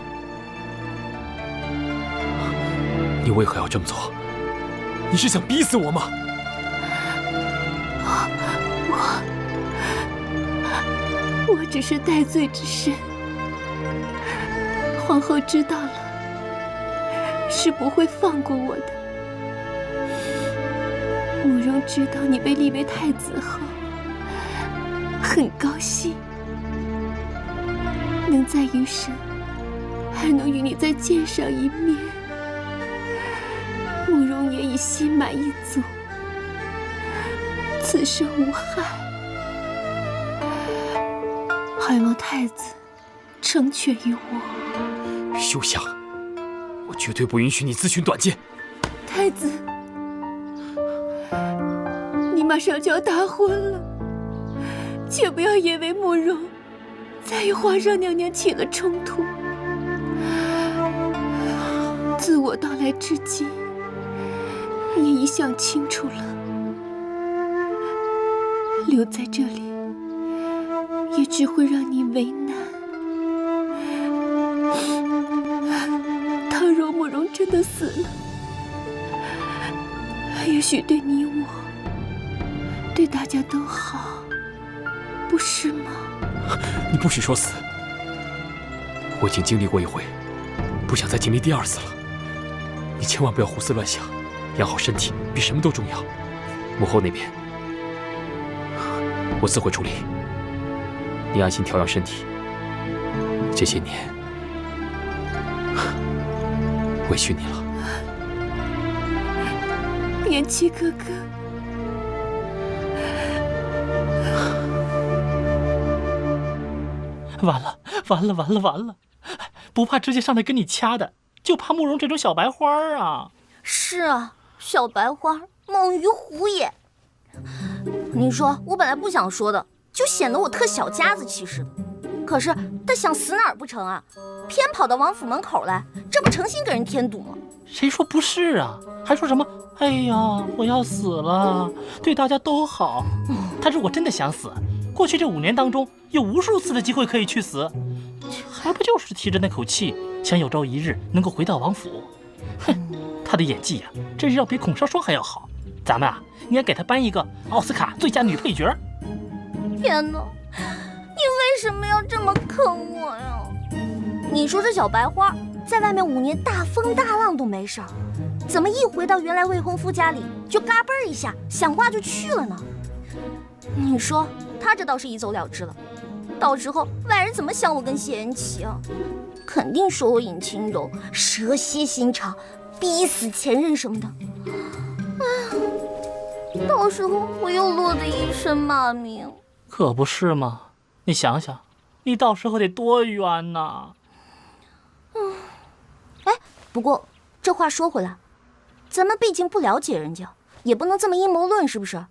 [SPEAKER 6] 你为何要这么做？你是想逼死我吗？
[SPEAKER 9] 我只是戴罪之身，皇后知道了，是不会放过我的。慕容知道你被立为太子后，很高兴，能在余生还能与你再见上一面。慕容也已心满意足，此生无憾。还望太子成全于我。
[SPEAKER 6] 休想！我绝对不允许你自寻短见。
[SPEAKER 9] 太子，你马上就要大婚了，切不要因为慕容再与皇上娘娘起了冲突。自我到来至今，也已想清楚了，留在这里也只会让你为难。倘若慕容真的死了，也许对你我，对大家都好，不是吗？
[SPEAKER 6] 你不许说死！我已经经历过一回，不想再经历第二次了。你千万不要胡思乱想，养好身体比什么都重要。母后那边，我自会处理。你安心调养身体。这些年，委屈你了。
[SPEAKER 9] 延期哥哥，
[SPEAKER 12] 完了，不怕直接上来跟你掐的，就怕慕容这种小白花啊！
[SPEAKER 2] 是啊，小白花，猛于虎也。你说我本来不想说的，就显得我特小家子气似的。可是他想死哪儿不成啊？偏跑到王府门口来，这不诚心给人添堵吗？
[SPEAKER 12] 谁说不是啊？还说什么？哎呀，我要死了，对大家都好。他如果真的想死，过去这5年当中有无数次的机会可以去死，还不就是提着那口气，想有朝一日能够回到王府？哼，他的演技啊，真是要比孔少双还要好。咱们啊，应该给他颁一个奥斯卡最佳女配角。
[SPEAKER 2] 天哪，你为什么要这么坑我呀？你说这小白花在外面5年大风大浪都没事儿，怎么一回到原来未婚夫家里就嘎嘣一下想挂就去了呢？你说他这倒是一走了之了，到时候外人怎么想我跟谢言齐啊？肯定说我尹清柔蛇蝎心肠，逼死前任什么的。到时候我又落得一身骂名。
[SPEAKER 12] 可不是吗？你想想，你到时候得多冤呐！
[SPEAKER 2] 不过这话说回来，咱们毕竟不了解人家，也不能这么阴谋论，是不是？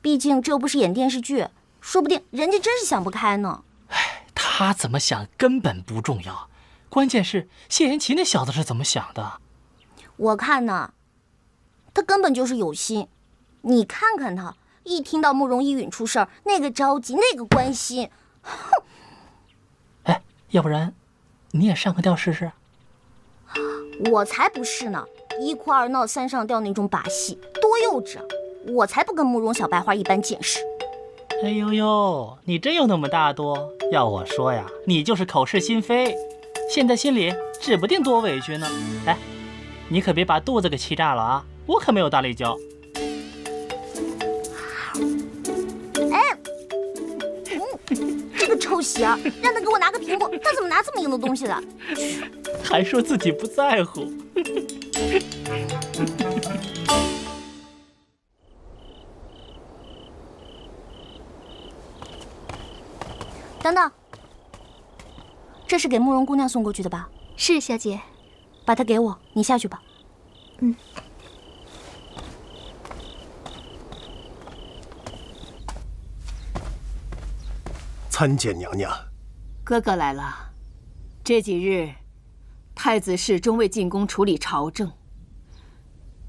[SPEAKER 2] 毕竟这又不是演电视剧，说不定人家真是想不开呢。
[SPEAKER 12] 他怎么想根本不重要，关键是谢言齐那小子是怎么想的。
[SPEAKER 2] 我看呢，他根本就是有心。你看看他，一听到慕容依允出事儿，那个着急，那个关心，哼！
[SPEAKER 12] 哎，要不然你也上个吊试试？
[SPEAKER 2] 我才不是呢！一哭二闹三上吊那种把戏，多幼稚啊！我才不跟慕容小白花一般见识。
[SPEAKER 12] 哎呦呦，你真有那么大度？要我说呀，你就是口是心非，现在心里指不定多委屈呢。哎，你可别把肚子给气炸了啊！我可没有大力胶。
[SPEAKER 2] 这个臭喜儿，让他给我拿个苹果，他怎么拿这么硬的东西的？
[SPEAKER 12] 还说自己不在乎。
[SPEAKER 2] 等等，这是给慕容姑娘送过去的吧？
[SPEAKER 1] 是，小姐。
[SPEAKER 2] 把它给我，你下去吧。
[SPEAKER 1] 嗯。
[SPEAKER 11] 参见娘娘。
[SPEAKER 9] 哥哥来了。这几日，太子侍终未进宫处理朝政，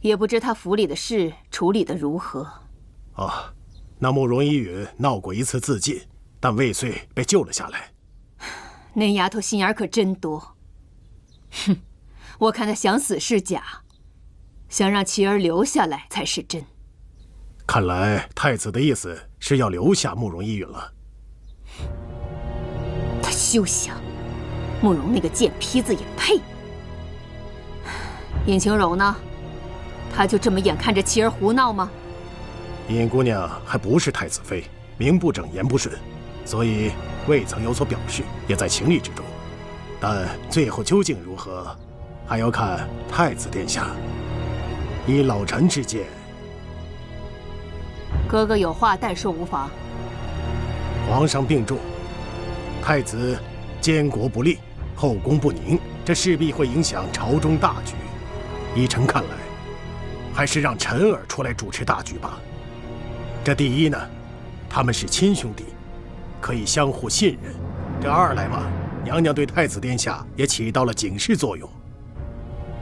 [SPEAKER 9] 也不知他府里的事处理得如何。
[SPEAKER 11] 啊，那慕容依允闹过一次自尽，但未遂被救了下来。
[SPEAKER 9] 那丫头心眼可真多。哼，我看她想死是假，想让琪儿留下来才是真。
[SPEAKER 11] 看来太子的意思是要留下慕容依允了。
[SPEAKER 9] 他休想！慕容那个贱坯子也配！尹晴柔呢？他就这么眼看着琪儿胡闹吗？
[SPEAKER 11] 尹姑娘还不是太子妃，名不正言不顺，所以未曾有所表示，也在情理之中。但最后究竟如何，还要看太子殿下。依老臣之见，
[SPEAKER 9] 哥哥有话但说无妨。
[SPEAKER 11] 皇上病重，太子监国不力，后宫不宁，这势必会影响朝中大局。依臣看来，还是让臣儿出来主持大局吧。这第一呢，他们是亲兄弟，可以相互信任；这二来嘛，娘娘对太子殿下也起到了警示作用，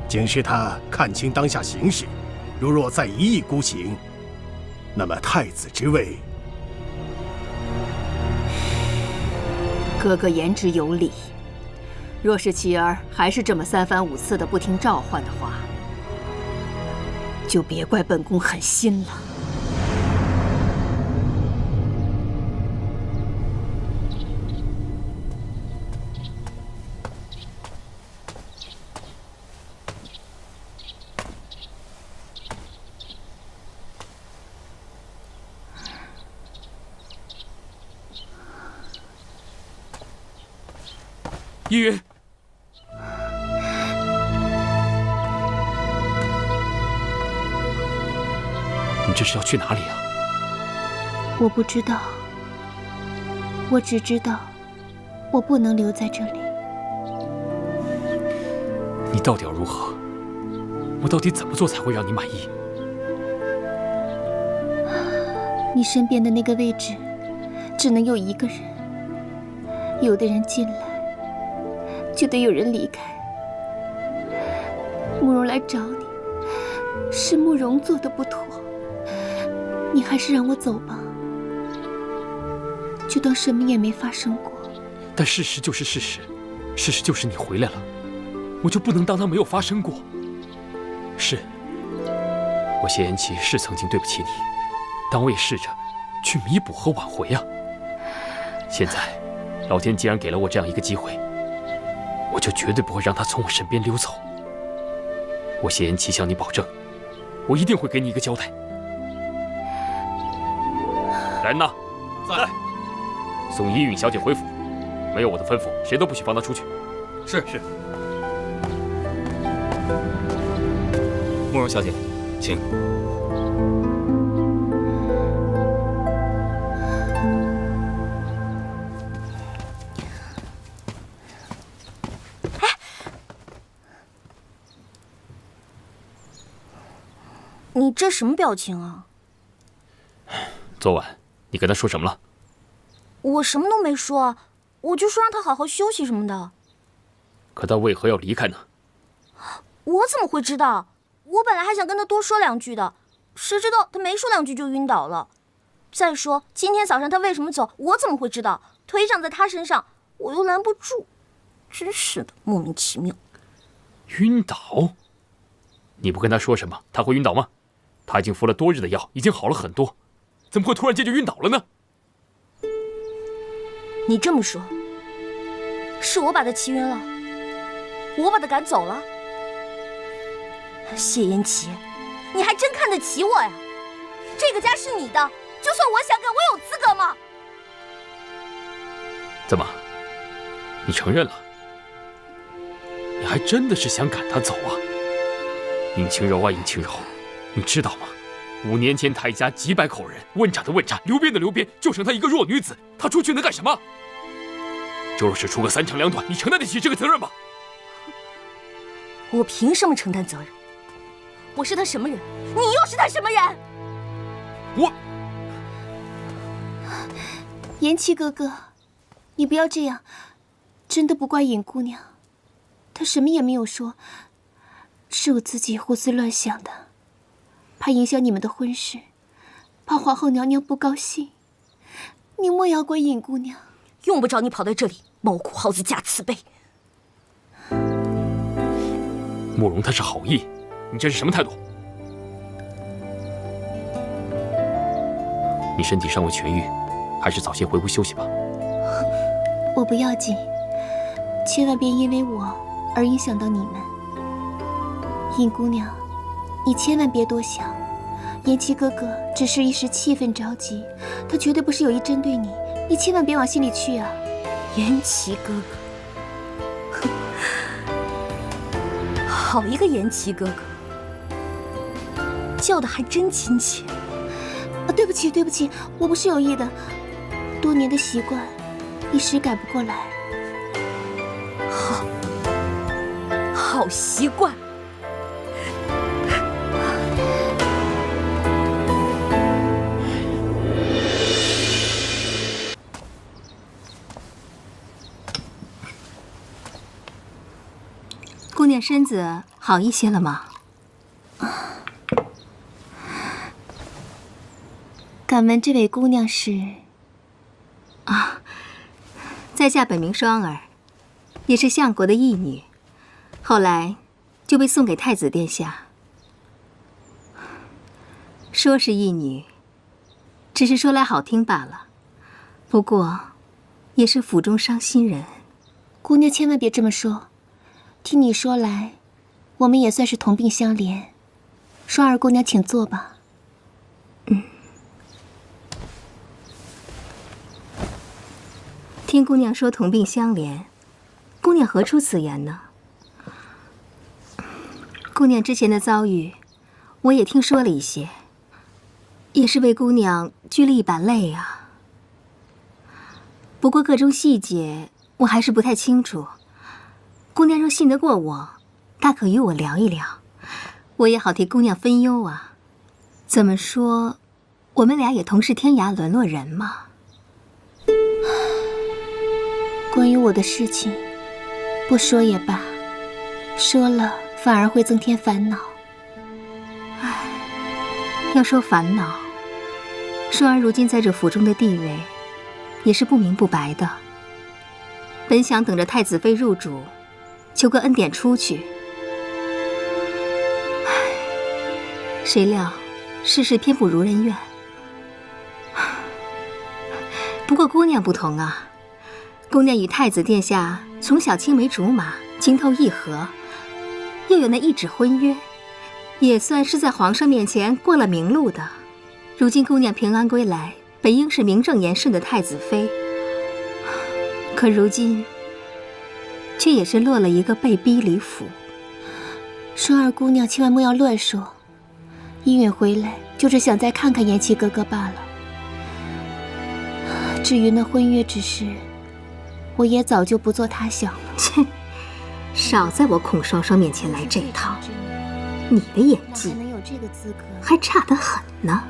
[SPEAKER 11] 警示他看清当下形势，如若再一意孤行，那么太子之位
[SPEAKER 9] 哥哥言之有理。若是琪儿还是这么3番5次的不听召唤的话，就别怪本宫狠心了。
[SPEAKER 6] 依云，你这是要去哪里啊？
[SPEAKER 2] 我不知道，我只知道我不能留在这里。
[SPEAKER 6] 你到底要如何？我到底怎么做才会让你满意？
[SPEAKER 2] 你身边的那个位置，只能有一个人。有的人进来，就得有人离开。慕容来找你，是慕容做的不妥，你还是让我走吧，就当什么也没发生过。
[SPEAKER 6] 但事实就是事实，事实就是你回来了，我就不能当它没有发生过。是，我谢言齐是曾经对不起你，但我也试着去弥补和挽回啊。现在，老天既然给了我这样一个机会，我就绝对不会让他从我身边溜走。我谢言齐向你保证，我一定会给你一个交代。来人呐，
[SPEAKER 5] 在。
[SPEAKER 6] 送依允小姐回府，没有我的吩咐，谁都不许放她出去。
[SPEAKER 5] 是。慕容小姐，请。
[SPEAKER 2] 你这什么表情啊？
[SPEAKER 6] 昨晚你跟他说什么了？
[SPEAKER 2] 我什么都没说啊，我就说让他好好休息什么的。
[SPEAKER 6] 可他为何要离开呢？
[SPEAKER 2] 我怎么会知道？我本来还想跟他多说2句的，谁知道他没说2句就晕倒了。再说今天早上他为什么走，我怎么会知道？腿长在他身上，我又拦不住，真是的，莫名其妙。
[SPEAKER 6] 晕倒？你不跟他说什么，他会晕倒吗？他已经服了多日的药，已经好了很多，怎么会突然间就晕倒了呢？
[SPEAKER 2] 你这么说，是我把他气晕了，我把他赶走了。谢言齐，你还真看得起我呀！这个家是你的，就算我想赶，我有资格吗？
[SPEAKER 6] 怎么，你承认了？你还真的是想赶他走啊？尹清柔啊，尹清柔，你知道吗？5年前他一家几百口人，问斩的问斩，流鞭的流鞭，就剩她一个弱女子，她出去能干什么？就若是出个3长2短，你承担得起这个责任吗？
[SPEAKER 2] 我凭什么承担责任？我是他什么人？你又是他什么人？
[SPEAKER 6] 我……
[SPEAKER 2] 言齐哥哥，你不要这样，真的不怪尹姑娘，她什么也没有说，是我自己胡思乱想的，怕影响你们的婚事，怕皇后娘娘不高兴。你莫要怪尹姑娘，用不着你跑到这里猫哭耗子假慈悲。
[SPEAKER 6] 慕容他是好意，你这是什么态度？你身体尚未痊愈，还是早些回屋休息吧。
[SPEAKER 2] 我不要紧，千万别因为我而影响到你们。尹姑娘，你千万别多想，言齐哥哥只是一时气愤着急，他绝对不是有意针对你，你千万别往心里去啊。言齐哥哥，好一个言齐哥哥，叫的还真亲切。对不起，对不起，我不是有意的，多年的习惯，一时改不过来。好习惯。
[SPEAKER 9] 姑娘身子好一些了吗？
[SPEAKER 2] 敢问这位姑娘是？
[SPEAKER 9] 在在下本名双儿，也是相国的义女，后来就被送给太子殿下。说是义女，只是说来好听罢了。不过，也是府中伤心人。
[SPEAKER 1] 姑娘千万别这么说，听你说来，我们也算是同病相怜。双儿姑娘，请坐吧。
[SPEAKER 9] 听姑娘说同病相怜，姑娘何出此言呢？姑娘之前的遭遇，我也听说了一些，也是为姑娘掬了一把泪啊。不过各中细节我还是不太清楚，姑娘若信得过我，大可与我聊一聊，我也好替姑娘分忧啊。怎么说，我们俩也同是天涯沦落人嘛。
[SPEAKER 1] 关于我的事情，不说也罢，说了反而会增添烦恼。
[SPEAKER 9] 唉，要说烦恼，双儿如今在这府中的地位，也是不明不白的。本想等着太子妃入主，求个恩典出去，唉，谁料世事偏不如人愿。不过姑娘不同啊。姑娘与太子殿下从小青梅竹马，情投意合，又有那一纸婚约，也算是在皇上面前过了明路的。如今姑娘平安归来，本应是名正言顺的太子妃，可如今却也是落了一个被逼离府。
[SPEAKER 1] 双儿姑娘千万莫要乱说，依允回来就是想再看看延琪哥哥罢了。至于那婚约之事，我也早就不做他想了。
[SPEAKER 9] 切，少在我孔双双面前来这套，你的演技
[SPEAKER 1] 能有这个资格，
[SPEAKER 9] 还差得很呢。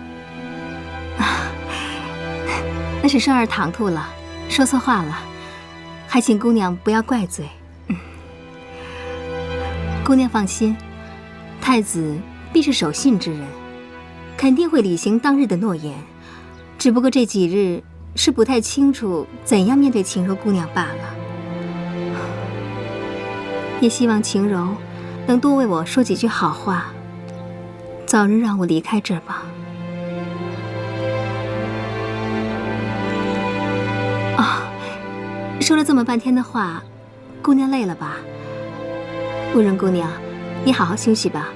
[SPEAKER 9] 那是双儿唐突了，说错话了，还请姑娘不要怪罪。姑娘放心，太子必是守信之人，肯定会履行当日的诺言，只不过这几日是不太清楚怎样面对晴柔姑娘罢了。也希望晴柔能多为我说几句好话，早日让我离开这儿吧。说了这么半天的话，姑娘累了吧？慕容姑娘，你好好休息吧。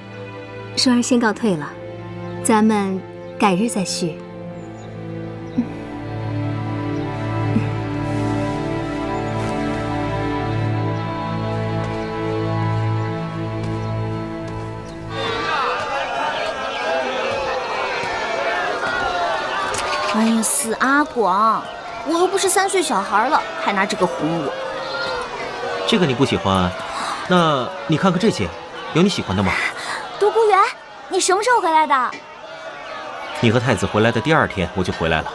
[SPEAKER 9] 双儿先告退了，咱们改日再叙。
[SPEAKER 2] 哎呀，死阿广！我又不是3岁小孩了，还拿这个哄我。
[SPEAKER 8] 这个你不喜欢？那你看看这些，有你喜欢的吗？
[SPEAKER 2] 独孤远，你什么时候回来的？
[SPEAKER 8] 你和太子回来的第2天我就回来了。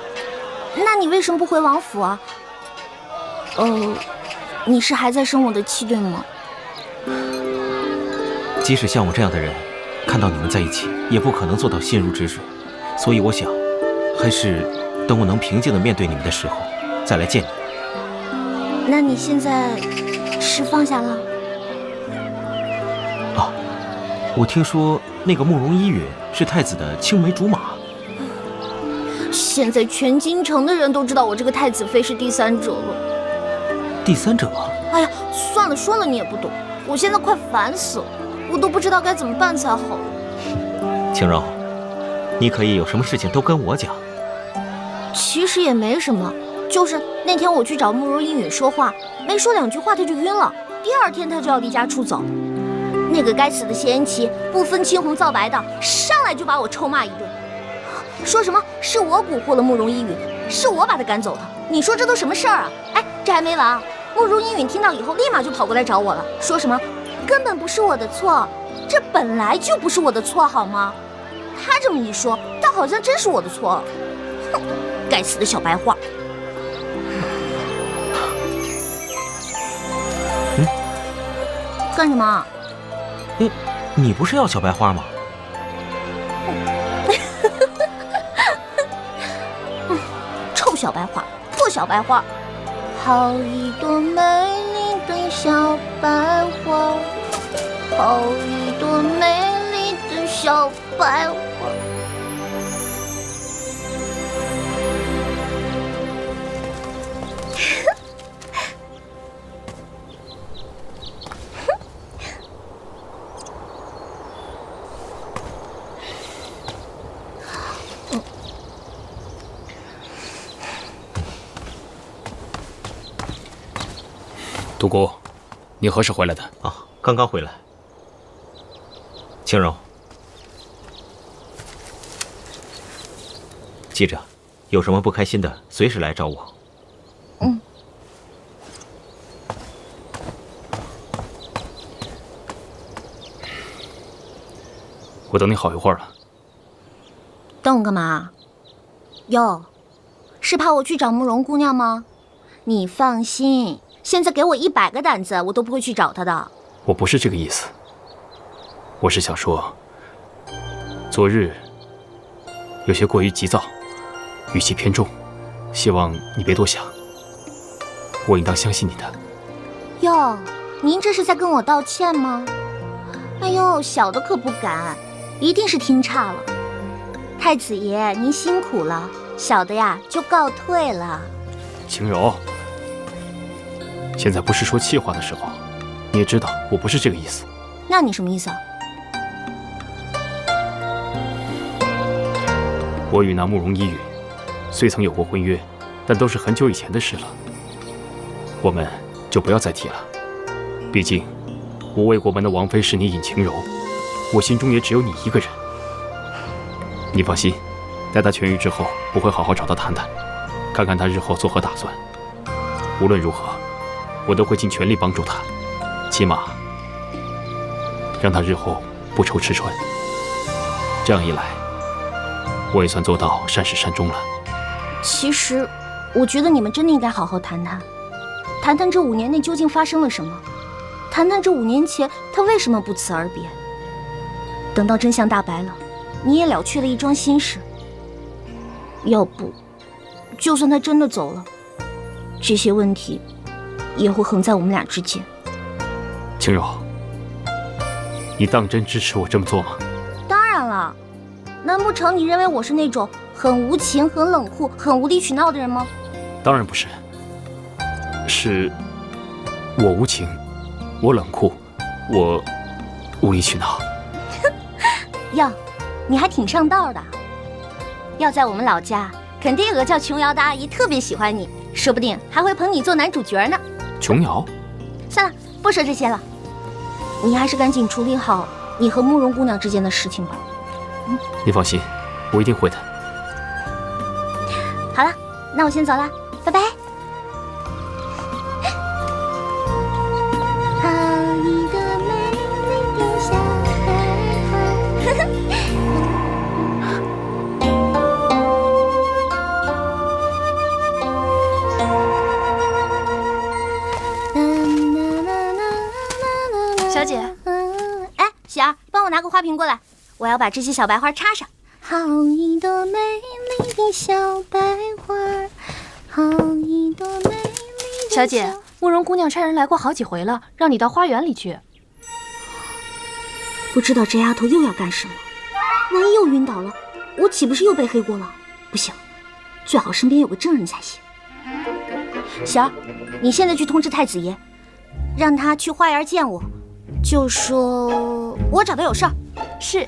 [SPEAKER 2] 那你为什么不回王府啊？你是还在生我的气对吗？
[SPEAKER 8] 即使像我这样的人，看到你们在一起，也不可能做到心如止水。所以我想，还是等我能平静地面对你们的时候，再来见你。
[SPEAKER 2] 那你现在是放下了？
[SPEAKER 8] 啊，我听说那个慕容依允是太子的青梅竹马。
[SPEAKER 2] 现在全京城的人都知道我这个太子妃是第3者了。
[SPEAKER 8] 第3者？
[SPEAKER 2] 哎呀，算了，说了你也不懂。我现在快烦死了，我都不知道该怎么办才好。
[SPEAKER 8] 晴柔，你可以有什么事情都跟我讲。
[SPEAKER 2] 其实也没什么，就是那天我去找慕容依允说话，没说2句话他就晕了，第2天他就要离家出走。那个该死的谢延琪不分青红皂白的，上来就把我臭骂一顿，说什么是我蛊惑了慕容依允，是我把他赶走的。你说这都什么事儿啊？哎，这还没完，慕容依允听到以后立马就跑过来找我了，说什么根本不是我的错，这本来就不是我的错好吗？他这么一说，倒好像真是我的错了。哼，该死的小白花！干什么？
[SPEAKER 8] 你不是要小白花吗？
[SPEAKER 2] 臭小白花，破小白花！好一朵美丽的小白花，好一朵美丽的小白花。
[SPEAKER 6] 独孤，你何时回来的？
[SPEAKER 8] 啊，刚刚回来。青柔，记着，有什么不开心的，随时来找我。
[SPEAKER 2] 嗯。
[SPEAKER 6] 我等你好一会儿了。
[SPEAKER 2] 等我干嘛？哟，是怕我去找慕容姑娘吗？你放心。现在给我100个胆子，我都不会去找他的。
[SPEAKER 6] 我不是这个意思，我是想说，昨日有些过于急躁，语气偏重，希望你别多想。我应当相信你的。
[SPEAKER 2] 哟，您这是在跟我道歉吗？哎呦，小的可不敢，一定是听差了。太子爷，您辛苦了，小的呀就告退了。
[SPEAKER 6] 晴柔。现在不是说气话的时候，你也知道我不是这个意思。
[SPEAKER 2] 那你什么意思啊？
[SPEAKER 6] 我与那慕容依允虽曾有过婚约，但都是很久以前的事了，我们就不要再提了。毕竟我魏国门的王妃是你尹晴柔，我心中也只有你一个人。你放心，待她痊愈之后，我会好好找她谈谈，看看她日后作何打算。无论如何，我都会尽全力帮助他，起码让他日后不愁吃穿。这样一来，我也算做到善始善终了。
[SPEAKER 2] 其实，我觉得你们真的应该好好谈谈，谈谈这5年内究竟发生了什么，谈谈这5年前他为什么不辞而别。等到真相大白了，你也了却了一桩心事。要不，就算他真的走了，这些问题也会横在我们俩之间。
[SPEAKER 6] 晴柔，你当真支持我这么做吗？
[SPEAKER 2] 当然了，难不成你认为我是那种很无情、很冷酷、很无理取闹的人吗？
[SPEAKER 6] 当然不是，是我无情，我冷酷，我无理取闹。
[SPEAKER 2] 哟，你还挺上道的。要在我们老家，肯定有个叫琼瑶的阿姨特别喜欢你，说不定还会捧你做男主角呢。
[SPEAKER 6] 琼瑶？
[SPEAKER 2] 算了，不说这些了，你还是赶紧处理好你和慕容姑娘之间的事情吧。
[SPEAKER 6] 你放心，我一定会的。
[SPEAKER 2] 好了，那我先走了，拜拜。好一个美丽的小白花。
[SPEAKER 1] 小姐，
[SPEAKER 2] 哎，喜儿，帮我拿个花瓶过来，我要把这些小白花插上。好一朵美丽的小白花，好一朵美丽的
[SPEAKER 1] 小姐，慕容姑娘差人来过好几回了，让你到花园里去。
[SPEAKER 2] 不知道这丫头又要干什么，万一又晕倒了，我岂不是又背黑锅了？不行，最好身边有个证人才行。喜儿，你现在去通知太子爷，让他去花园见我，就说我找他有事儿。
[SPEAKER 1] 是。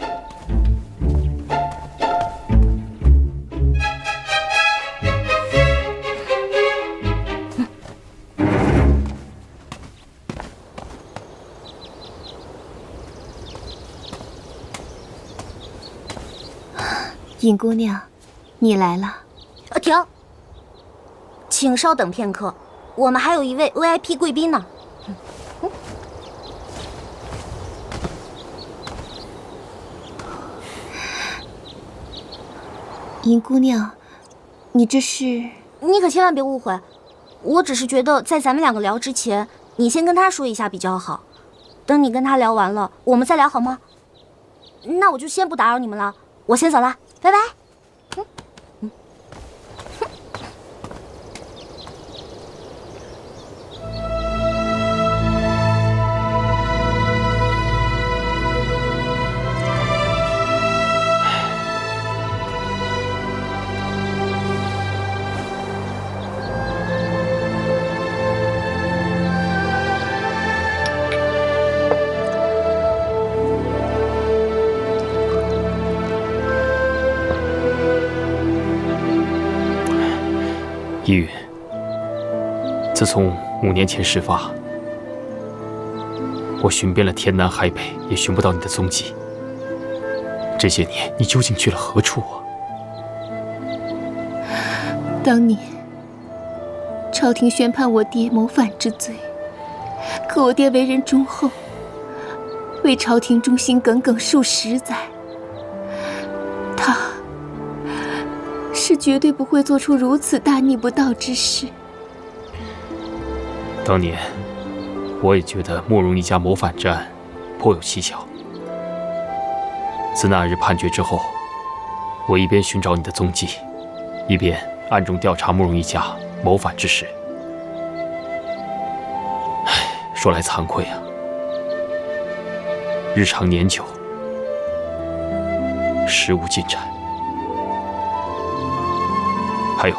[SPEAKER 2] 尹姑娘，你来了。停！请稍等片刻，我们还有一位 VIP 贵宾呢。尹姑娘，你这是……你可千万别误会，我只是觉得在咱们两个聊之前，你先跟他说一下比较好。等你跟他聊完了，我们再聊好吗？那我就先不打扰你们了，我先走了，拜拜。
[SPEAKER 6] 依云，自从5年前事发，我寻遍了天南海北，也寻不到你的踪迹。这些年，你究竟去了何处啊？
[SPEAKER 9] 当年，朝廷宣判我爹谋反之罪，可我爹为人忠厚，为朝廷忠心耿耿数10载。他是绝对不会做出如此大逆不道之事。
[SPEAKER 6] 当年，我也觉得慕容一家谋反之案颇有蹊跷。自那日判决之后，我一边寻找你的踪迹，一边暗中调查慕容一家谋反之事。唉，说来惭愧啊，日长年久，事无进展。还有，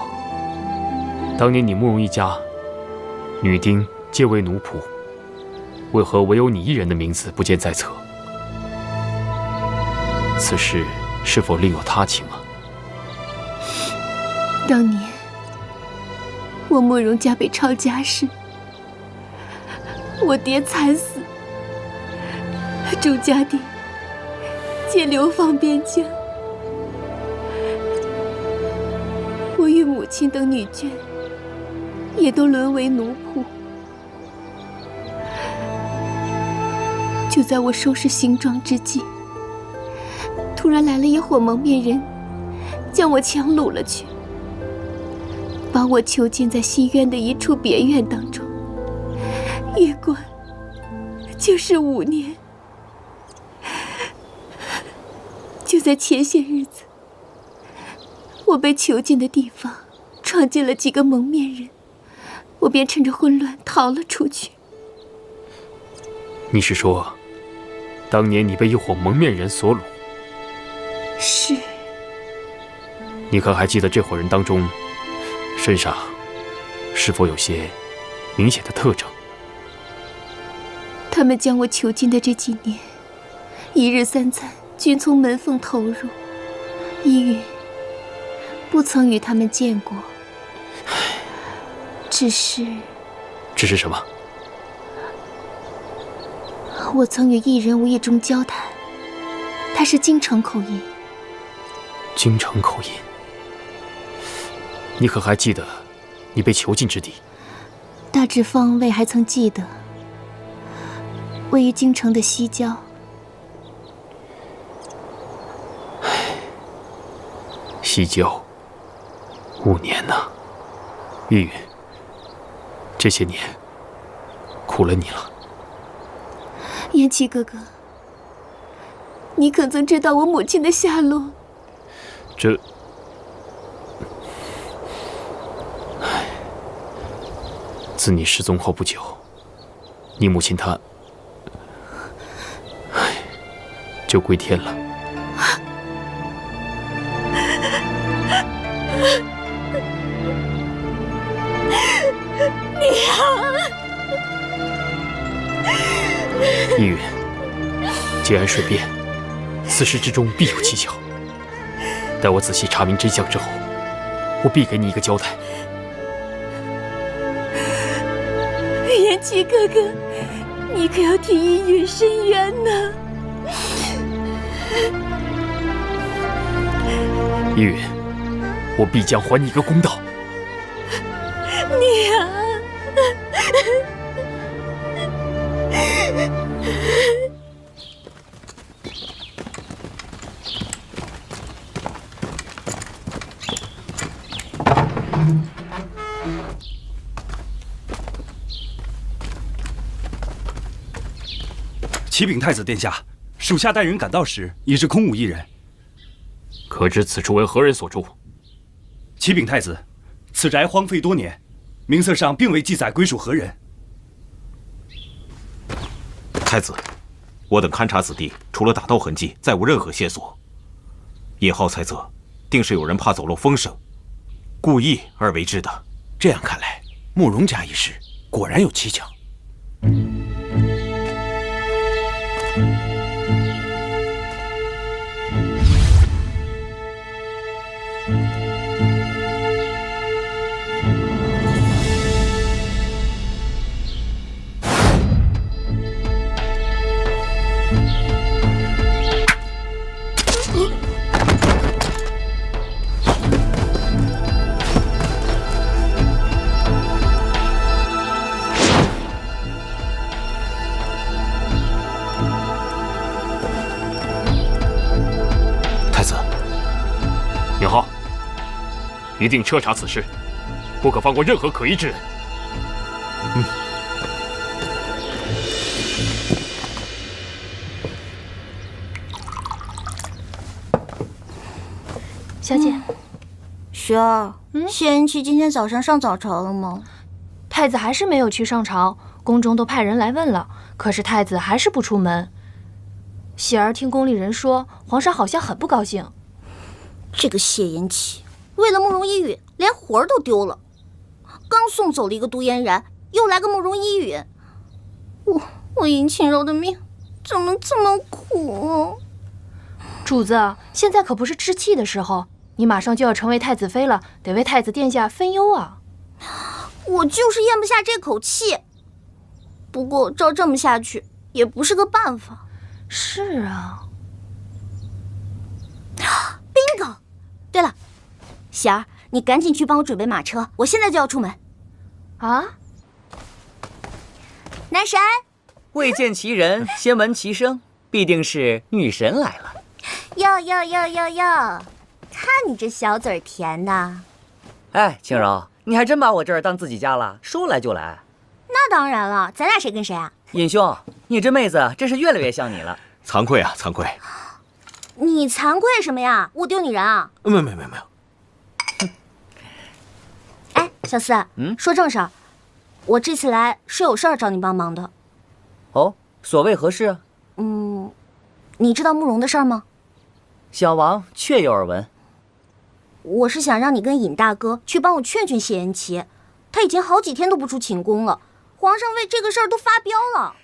[SPEAKER 6] 当年你慕容一家女丁皆为奴仆，为何唯有你一人的名字不见在册？此事是否另有他情啊？
[SPEAKER 9] 当年我慕容家被抄家时，我爹惨死，众家丁皆流放边疆，我与母亲等女眷也都沦为奴仆。就在我收拾行装之际，突然来了一伙蒙面人，将我强掳了去，把我囚禁在西苑的一处别院当中，一关就是5年。就在前些日子，我被囚禁的地方闯进了几个蒙面人，我便趁着混乱逃了出去。
[SPEAKER 6] 你是说，当年你被一伙蒙面人所掳？
[SPEAKER 9] 是。
[SPEAKER 6] 你可还记得这伙人当中，身上是否有些明显的特征？
[SPEAKER 9] 他们将我囚禁的这几年，一日3餐均从门缝投入，依云不曾与他们见过，只是
[SPEAKER 6] 什么？
[SPEAKER 9] 我曾与一人无意中交谈，他是京城口音。
[SPEAKER 6] 京城口音？你可还记得你被囚禁之地？
[SPEAKER 9] 大致方位还曾记得，位于京城的西郊。
[SPEAKER 6] 西郊，5年呐，玉云，这些年苦了你了。
[SPEAKER 9] 燕琪哥哥，你可曾知道我母亲的下落？
[SPEAKER 6] 自你失踪后不久，你母亲她，就归天了。依云，节哀顺变，此事之中必有蹊跷。待我仔细查明真相之后，我必给你一个交代。
[SPEAKER 9] 燕琪哥哥，你可要替依云伸冤呐！
[SPEAKER 6] 依云，我必将还你一个公道。
[SPEAKER 9] 你啊！
[SPEAKER 4] 启禀太子殿下，属下带人赶到时，已是空无一人。
[SPEAKER 6] 可知此处为何人所住？
[SPEAKER 4] 启禀太子，此宅荒废多年，名册上并未记载归属何人。
[SPEAKER 8] 太子，我等勘察此地，除了打斗痕迹，再无任何线索。叶浩猜测，定是有人怕走漏风声，故意而为之的。
[SPEAKER 11] 这样看来，慕容家一事果然有蹊跷。
[SPEAKER 6] 宁浩，一定彻查此事，不可放过任何可疑之人。
[SPEAKER 1] 小姐，
[SPEAKER 2] 雪儿，谢延琪今天早上上早朝了吗？
[SPEAKER 1] 太子还是没有去上朝，宫中都派人来问了，可是太子还是不出门。喜儿听宫里人说，皇上好像很不高兴。
[SPEAKER 2] 这个谢延琪为了慕容一允，连魂儿都丢了。刚送走了一个独颜然，又来个慕容一允。我尹晴柔的命怎么这么苦？
[SPEAKER 1] 主子，现在可不是置气的时候，你马上就要成为太子妃了，得为太子殿下分忧啊。
[SPEAKER 2] 我就是咽不下这口气。不过照这么下去也不是个办法。
[SPEAKER 1] 是啊。
[SPEAKER 2] bingo！ 对了，喜儿，你赶紧去帮我准备马车，我现在就要出门。
[SPEAKER 1] 啊？
[SPEAKER 2] 男神，
[SPEAKER 10] 未见其人，先闻其声，必定是女神来了。
[SPEAKER 2] 哟，看你这小嘴甜的。
[SPEAKER 10] 哎，青柔，你还真把我这儿当自己家了，说来就来。
[SPEAKER 2] 那当然了，咱俩谁跟谁啊？
[SPEAKER 10] 尹兄，你这妹子真是越来越像你了。
[SPEAKER 8] 惭愧啊，惭愧。
[SPEAKER 2] 你惭愧什么呀？我丢你人啊？
[SPEAKER 8] 没有。
[SPEAKER 2] 哎，小四，说正事儿，我这次来是有事儿找你帮忙的。
[SPEAKER 10] 哦，所谓何事啊？
[SPEAKER 2] 你知道慕容的事儿吗？
[SPEAKER 10] 小王确有耳闻。
[SPEAKER 2] 我是想让你跟尹大哥去帮我劝劝谢延琪，他已经好几天都不出寝宫了，皇上为这个事儿都发飙了。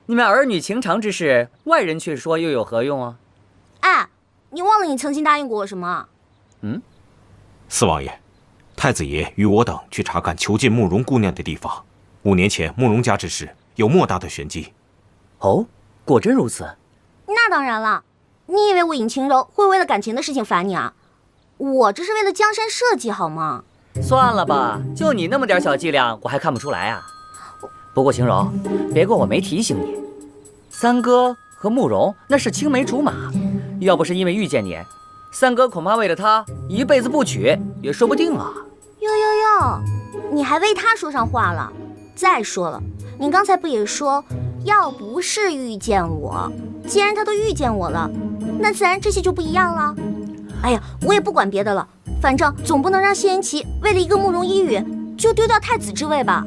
[SPEAKER 10] 你们儿女情长之事，外人去说又有何用啊？
[SPEAKER 2] 哎，你忘了你曾经答应过我什么？
[SPEAKER 8] 四王爷，太子爷与我等去查看囚禁慕容姑娘的地方。5年前慕容家之事有莫大的玄机。
[SPEAKER 10] 哦，果真如此？
[SPEAKER 2] 那当然了，你以为我尹晴柔会为了感情的事情烦你啊？我这是为了江山社稷，好吗？
[SPEAKER 10] 算了吧，就你那么点小伎俩，我还看不出来啊。不过晴柔，别怪我没提醒你，三哥和慕容那是青梅竹马，要不是因为遇见你，三哥恐怕为了他一辈子不娶也说不定啊。
[SPEAKER 2] 哟，你还为他说上话了。再说了，你刚才不也说，要不是遇见我，既然他都遇见我了，那自然这些就不一样了。哎呀，我也不管别的了，反正总不能让谢延琪为了一个慕容一允就丢掉太子之位吧。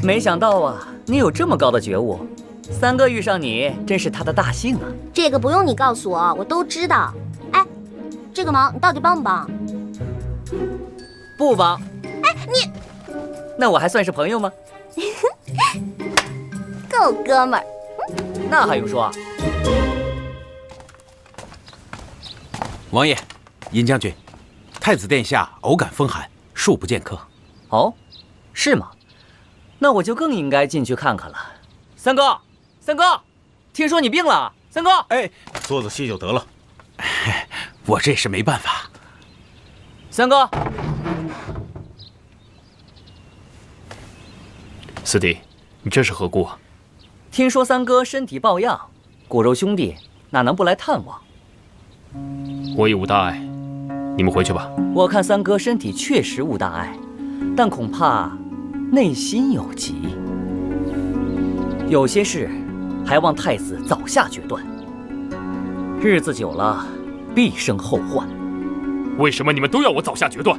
[SPEAKER 10] 没想到啊，你有这么高的觉悟，三哥遇上你真是他的大幸啊。
[SPEAKER 2] 这个不用你告诉我，我都知道。哎，这个忙你到底帮不帮？
[SPEAKER 10] 不帮。
[SPEAKER 2] 哎，你，
[SPEAKER 10] 那我还算是朋友吗？
[SPEAKER 2] 够哥们儿。
[SPEAKER 10] 那还用说？
[SPEAKER 7] 王爷，尹将军，太子殿下偶感风寒，恕不见客。
[SPEAKER 10] 哦，是吗？那我就更应该进去看看了。三哥，听说你病了。三哥，
[SPEAKER 8] 哎，坐歇就得了。
[SPEAKER 7] 我这是没办法。
[SPEAKER 10] 三哥，
[SPEAKER 6] 四弟，你这是何故啊？
[SPEAKER 10] 听说三哥身体抱恙，骨肉兄弟哪能不来探望？
[SPEAKER 6] 我已无大碍，你们回去吧。
[SPEAKER 10] 我看三哥身体确实无大碍，但恐怕内心有疾，有些事还望太子早下决断，日子久了必生后患。
[SPEAKER 6] 为什么你们都要我早下决断？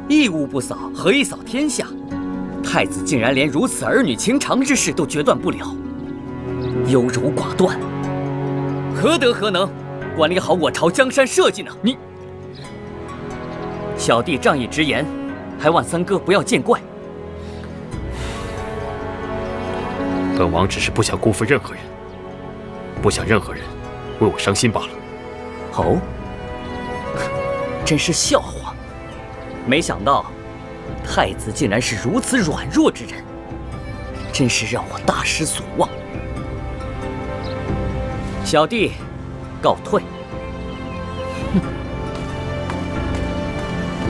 [SPEAKER 10] 一屋不扫，何以扫天下？太子竟然连如此儿女情长之事都决断不了，优柔寡断，何德何能管理好我朝江山社稷呢？你，小弟仗义直言，还望三哥不要见怪。
[SPEAKER 6] 本王只是不想辜负任何人，不想任何人为我伤心罢了。
[SPEAKER 10] 哦，真是笑话！没想到太子竟然是如此软弱之人，真是让我大失所望。小弟告退。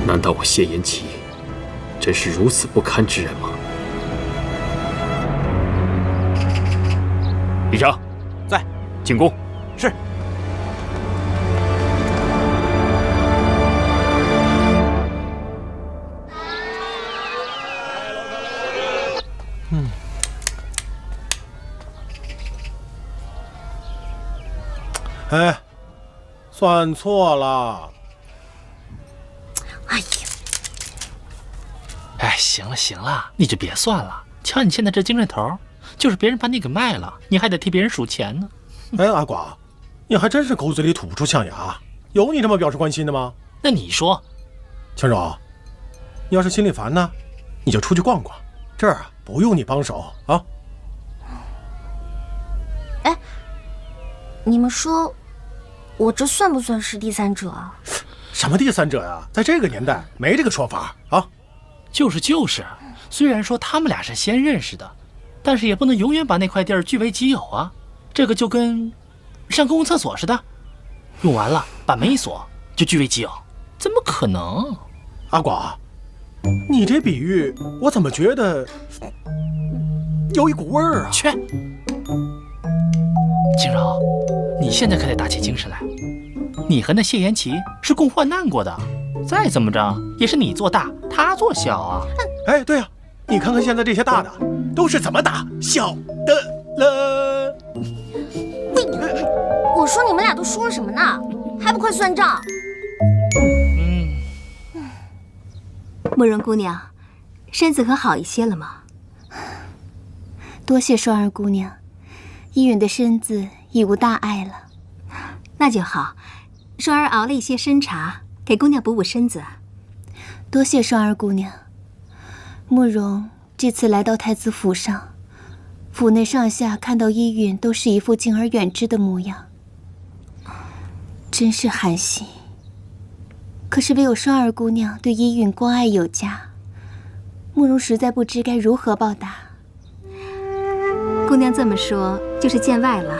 [SPEAKER 6] 难道我谢延琪真是如此不堪之人吗？李长，
[SPEAKER 7] 在。
[SPEAKER 6] 进宫。
[SPEAKER 7] 是。
[SPEAKER 11] 哎，算错了。
[SPEAKER 2] 哎呀，
[SPEAKER 12] 哎，行了行了，你就别算了。瞧你现在这精神头，就是别人把你给卖了，你还得替别人数钱呢。
[SPEAKER 11] 哎，阿寡，你还真是狗嘴里吐不出象牙，有你这么表示关心的吗？
[SPEAKER 12] 那你说，
[SPEAKER 11] 青柔，你要是心里烦呢，你就出去逛逛，这儿啊不用你帮手啊。
[SPEAKER 2] 哎，你们说，我这算不算是第三者啊？
[SPEAKER 11] 什么第三者呀？在这个年代没这个说法啊。
[SPEAKER 12] 就是，虽然说他们俩是先认识的，但是也不能永远把那块地儿据为己有啊。这个就跟上公共厕所似的，用完了把门一锁就据为己有，怎么可能？
[SPEAKER 11] 阿寡，你这比喻我怎么觉得有一股味儿啊？
[SPEAKER 12] 去，青柔，你现在可得打起精神来。你和那谢延琪是共患难过的，再怎么着也是你做大，他做小啊。
[SPEAKER 11] 哎，对呀，你看看现在这些大的都是怎么打小的了。
[SPEAKER 2] 我说你们俩都说了什么呢？还不快算账！
[SPEAKER 13] 慕容姑娘，身子可好一些了吗？
[SPEAKER 14] 多谢双儿姑娘，依允的身子已无大碍了。
[SPEAKER 13] 那就好，双儿熬了一些参茶，给姑娘补补身子。
[SPEAKER 14] 多谢双儿姑娘。慕容这次来到太子府上，府内上下看到依允都是一副敬而远之的模样，真是寒心。可是唯有双儿姑娘对依允关爱有加，慕容实在不知该如何报答。
[SPEAKER 13] 姑娘这么说，就是见外了。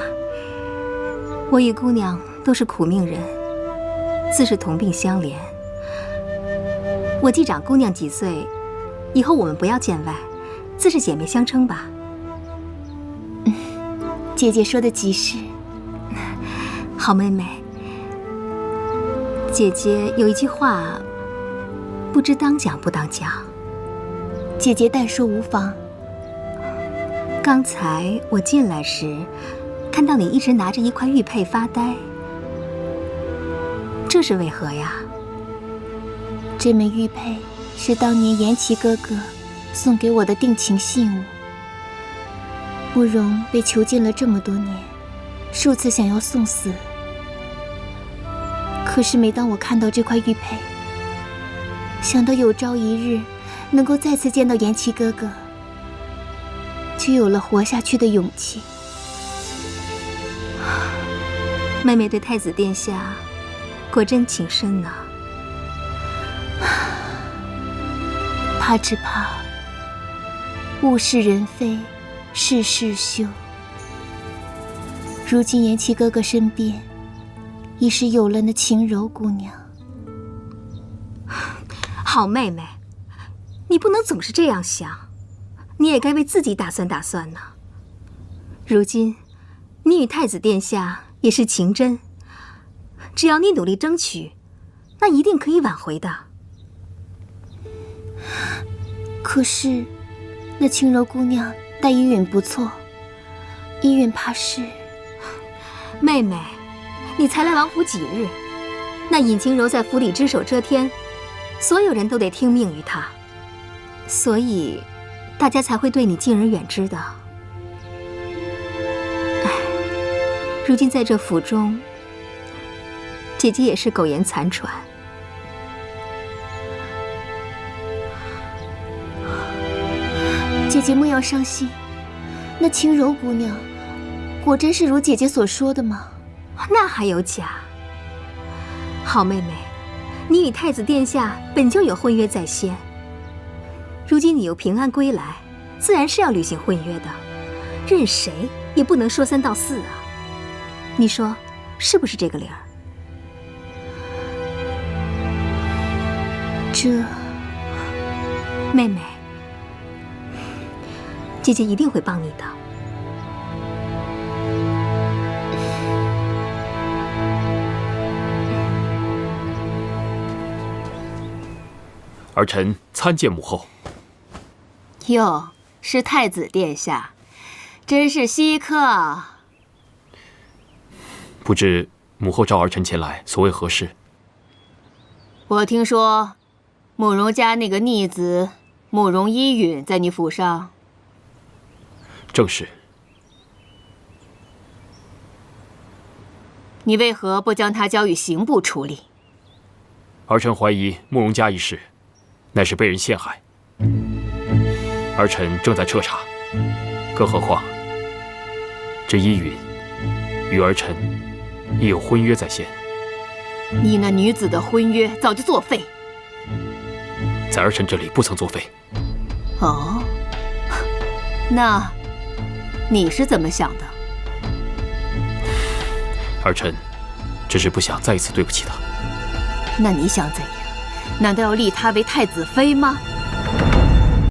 [SPEAKER 13] 我与姑娘都是苦命人，自是同病相怜。我既长姑娘几岁，以后我们不要见外，自是姐妹相称吧。
[SPEAKER 14] 姐姐说的极是。
[SPEAKER 13] 好妹妹，姐姐有一句话，不知当讲不当讲。
[SPEAKER 14] 姐姐但说无妨。
[SPEAKER 13] 刚才我进来时，看到你一直拿着一块玉佩发呆，这是为何呀？
[SPEAKER 14] 这枚玉佩是当年延琪哥哥送给我的定情信物。慕容被囚禁了这么多年，数次想要送死，可是每当我看到这块玉佩，想到有朝一日能够再次见到延琪哥哥，就有了活下去的勇气。
[SPEAKER 13] 妹妹对太子殿下果真情深呢。
[SPEAKER 14] 怕只怕物是人非，事事休。如今延琪哥哥身边已是有了那晴柔姑娘。
[SPEAKER 13] 好妹妹，你不能总是这样想，你也该为自己打算打算呢。如今你与太子殿下也是情真，只要你努力争取，那一定可以挽回的。
[SPEAKER 14] 可是那晴柔姑娘待依允不错，依允怕是……
[SPEAKER 13] 妹妹，你才来王府几日？那尹晴柔在府里只手遮天，所有人都得听命于她，所以大家才会对你敬而远之的。唉，如今在这府中，姐姐也是苟延残喘。
[SPEAKER 14] 姐姐莫要伤心，那晴柔姑娘果真是如姐姐所说的吗？
[SPEAKER 13] 那还有假？好妹妹，你与太子殿下本就有婚约在先，如今你又平安归来，自然是要履行婚约的，任谁也不能说三道四啊。你说是不是这个理儿？
[SPEAKER 14] 这……
[SPEAKER 13] 妹妹，姐姐一定会帮你的。
[SPEAKER 6] 儿臣参见母后。
[SPEAKER 9] 哟，是太子殿下，真是稀客。
[SPEAKER 6] 不知母后召儿臣前来，所谓何事？
[SPEAKER 9] 我听说，慕容家那个逆子慕容依允在你府上。
[SPEAKER 6] 正是。
[SPEAKER 9] 你为何不将他交予刑部处理？
[SPEAKER 6] 儿臣怀疑慕容家一事，乃是被人陷害。儿臣正在彻查，更何况这依允与儿臣亦有婚约在先。
[SPEAKER 9] 你那女子的婚约早就作废，
[SPEAKER 6] 在儿臣这里不曾作废。
[SPEAKER 9] 哦，那你是怎么想的？
[SPEAKER 6] 儿臣只是不想再一次对不起他。
[SPEAKER 9] 那你想怎样？难道要立她为太子妃吗？